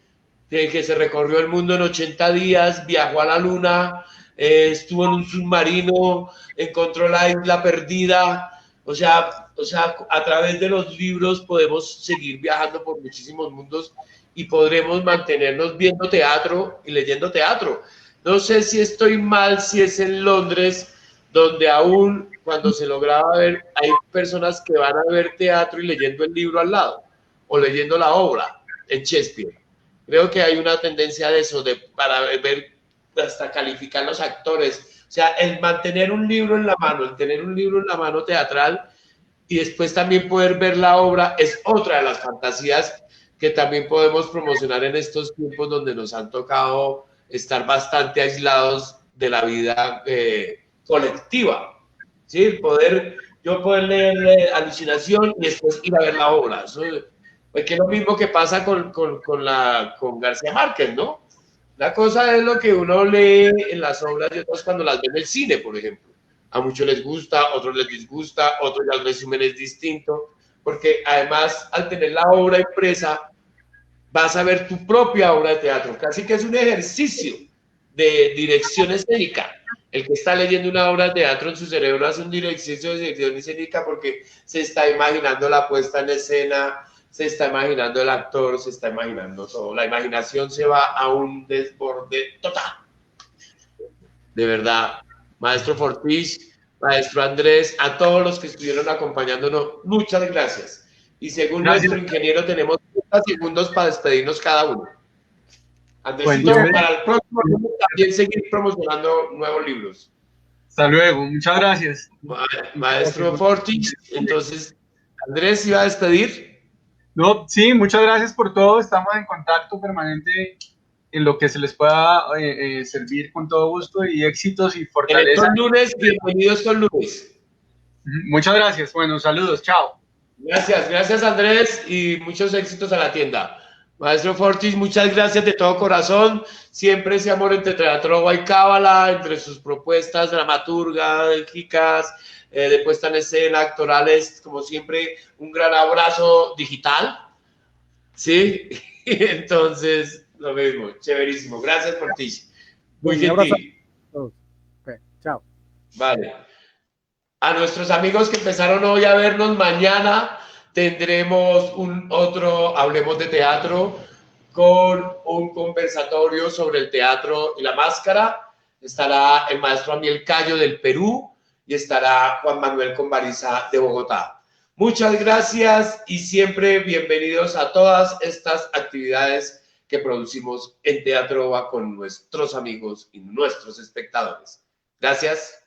que se recorrió el mundo en 80 días, viajó a la luna, estuvo en un submarino, encontró la isla perdida. O sea, a través de los libros podemos seguir viajando por muchísimos mundos y podremos mantenernos viendo teatro y leyendo teatro. No sé si estoy mal, si es en Londres, donde aún cuando se lograba ver, hay personas que van a ver teatro y leyendo el libro al lado, o leyendo la obra en Shakespeare. Creo que hay una tendencia de eso, para ver, hasta calificar los actores. O sea, el mantener un libro en la mano, el tener un libro en la mano teatral y después también poder ver la obra es otra de las fantasías que también podemos promocionar en estos tiempos donde nos han tocado estar bastante aislados de la vida colectiva. ¿Sí? Yo poder leer Alucinación y después ir a ver la obra. Eso, pues, que es lo mismo que pasa con García Márquez, ¿no? La cosa es lo que uno lee en las obras y otras cuando las ve en el cine, por ejemplo. A muchos les gusta, a otros les disgusta, a otros ya el resumen es distinto, porque además al tener la obra impresa vas a ver tu propia obra de teatro. Casi que es un ejercicio de dirección escénica. El que está leyendo una obra de teatro en su cerebro hace un ejercicio de dirección escénica porque se está imaginando la puesta en escena, se está imaginando el actor, se está imaginando todo. La imaginación se va a un desborde total. De verdad, maestro Fortis, maestro Andrés, a todos los que estuvieron acompañándonos, muchas gracias. Y según nuestro ingeniero, tenemos 30 segundos para despedirnos cada uno. Andresito, para el próximo también seguir promocionando nuevos libros. Hasta luego, muchas gracias. Maestro Fortis, entonces, Andrés, ¿iba a despedir? No, sí, muchas gracias por todo. Estamos en contacto permanente en lo que se les pueda servir con todo gusto y éxitos y fortaleza. Estos lunes, bienvenidos con lunes. Muchas gracias. Bueno, saludos, chao. Gracias Andrés y muchos éxitos a la tienda. Maestro Fortis, muchas gracias de todo corazón. Siempre ese amor entre teatro y cábala, entre sus propuestas dramaturgicas, de puesta en escena, actorales, como siempre, un gran abrazo digital. ¿Sí? Entonces, lo mismo, chéverísimo. Gracias, Fortis. Muy gentil. Okay, chao. Vale. A nuestros amigos que empezaron hoy a vernos, mañana tendremos otro Hablemos de Teatro con un conversatorio sobre el teatro y la máscara. Estará el maestro Amiel Cayo del Perú y estará Juan Manuel Conbariza de Bogotá. Muchas gracias y siempre bienvenidos a todas estas actividades que producimos en Teatro OVA con nuestros amigos y nuestros espectadores. Gracias.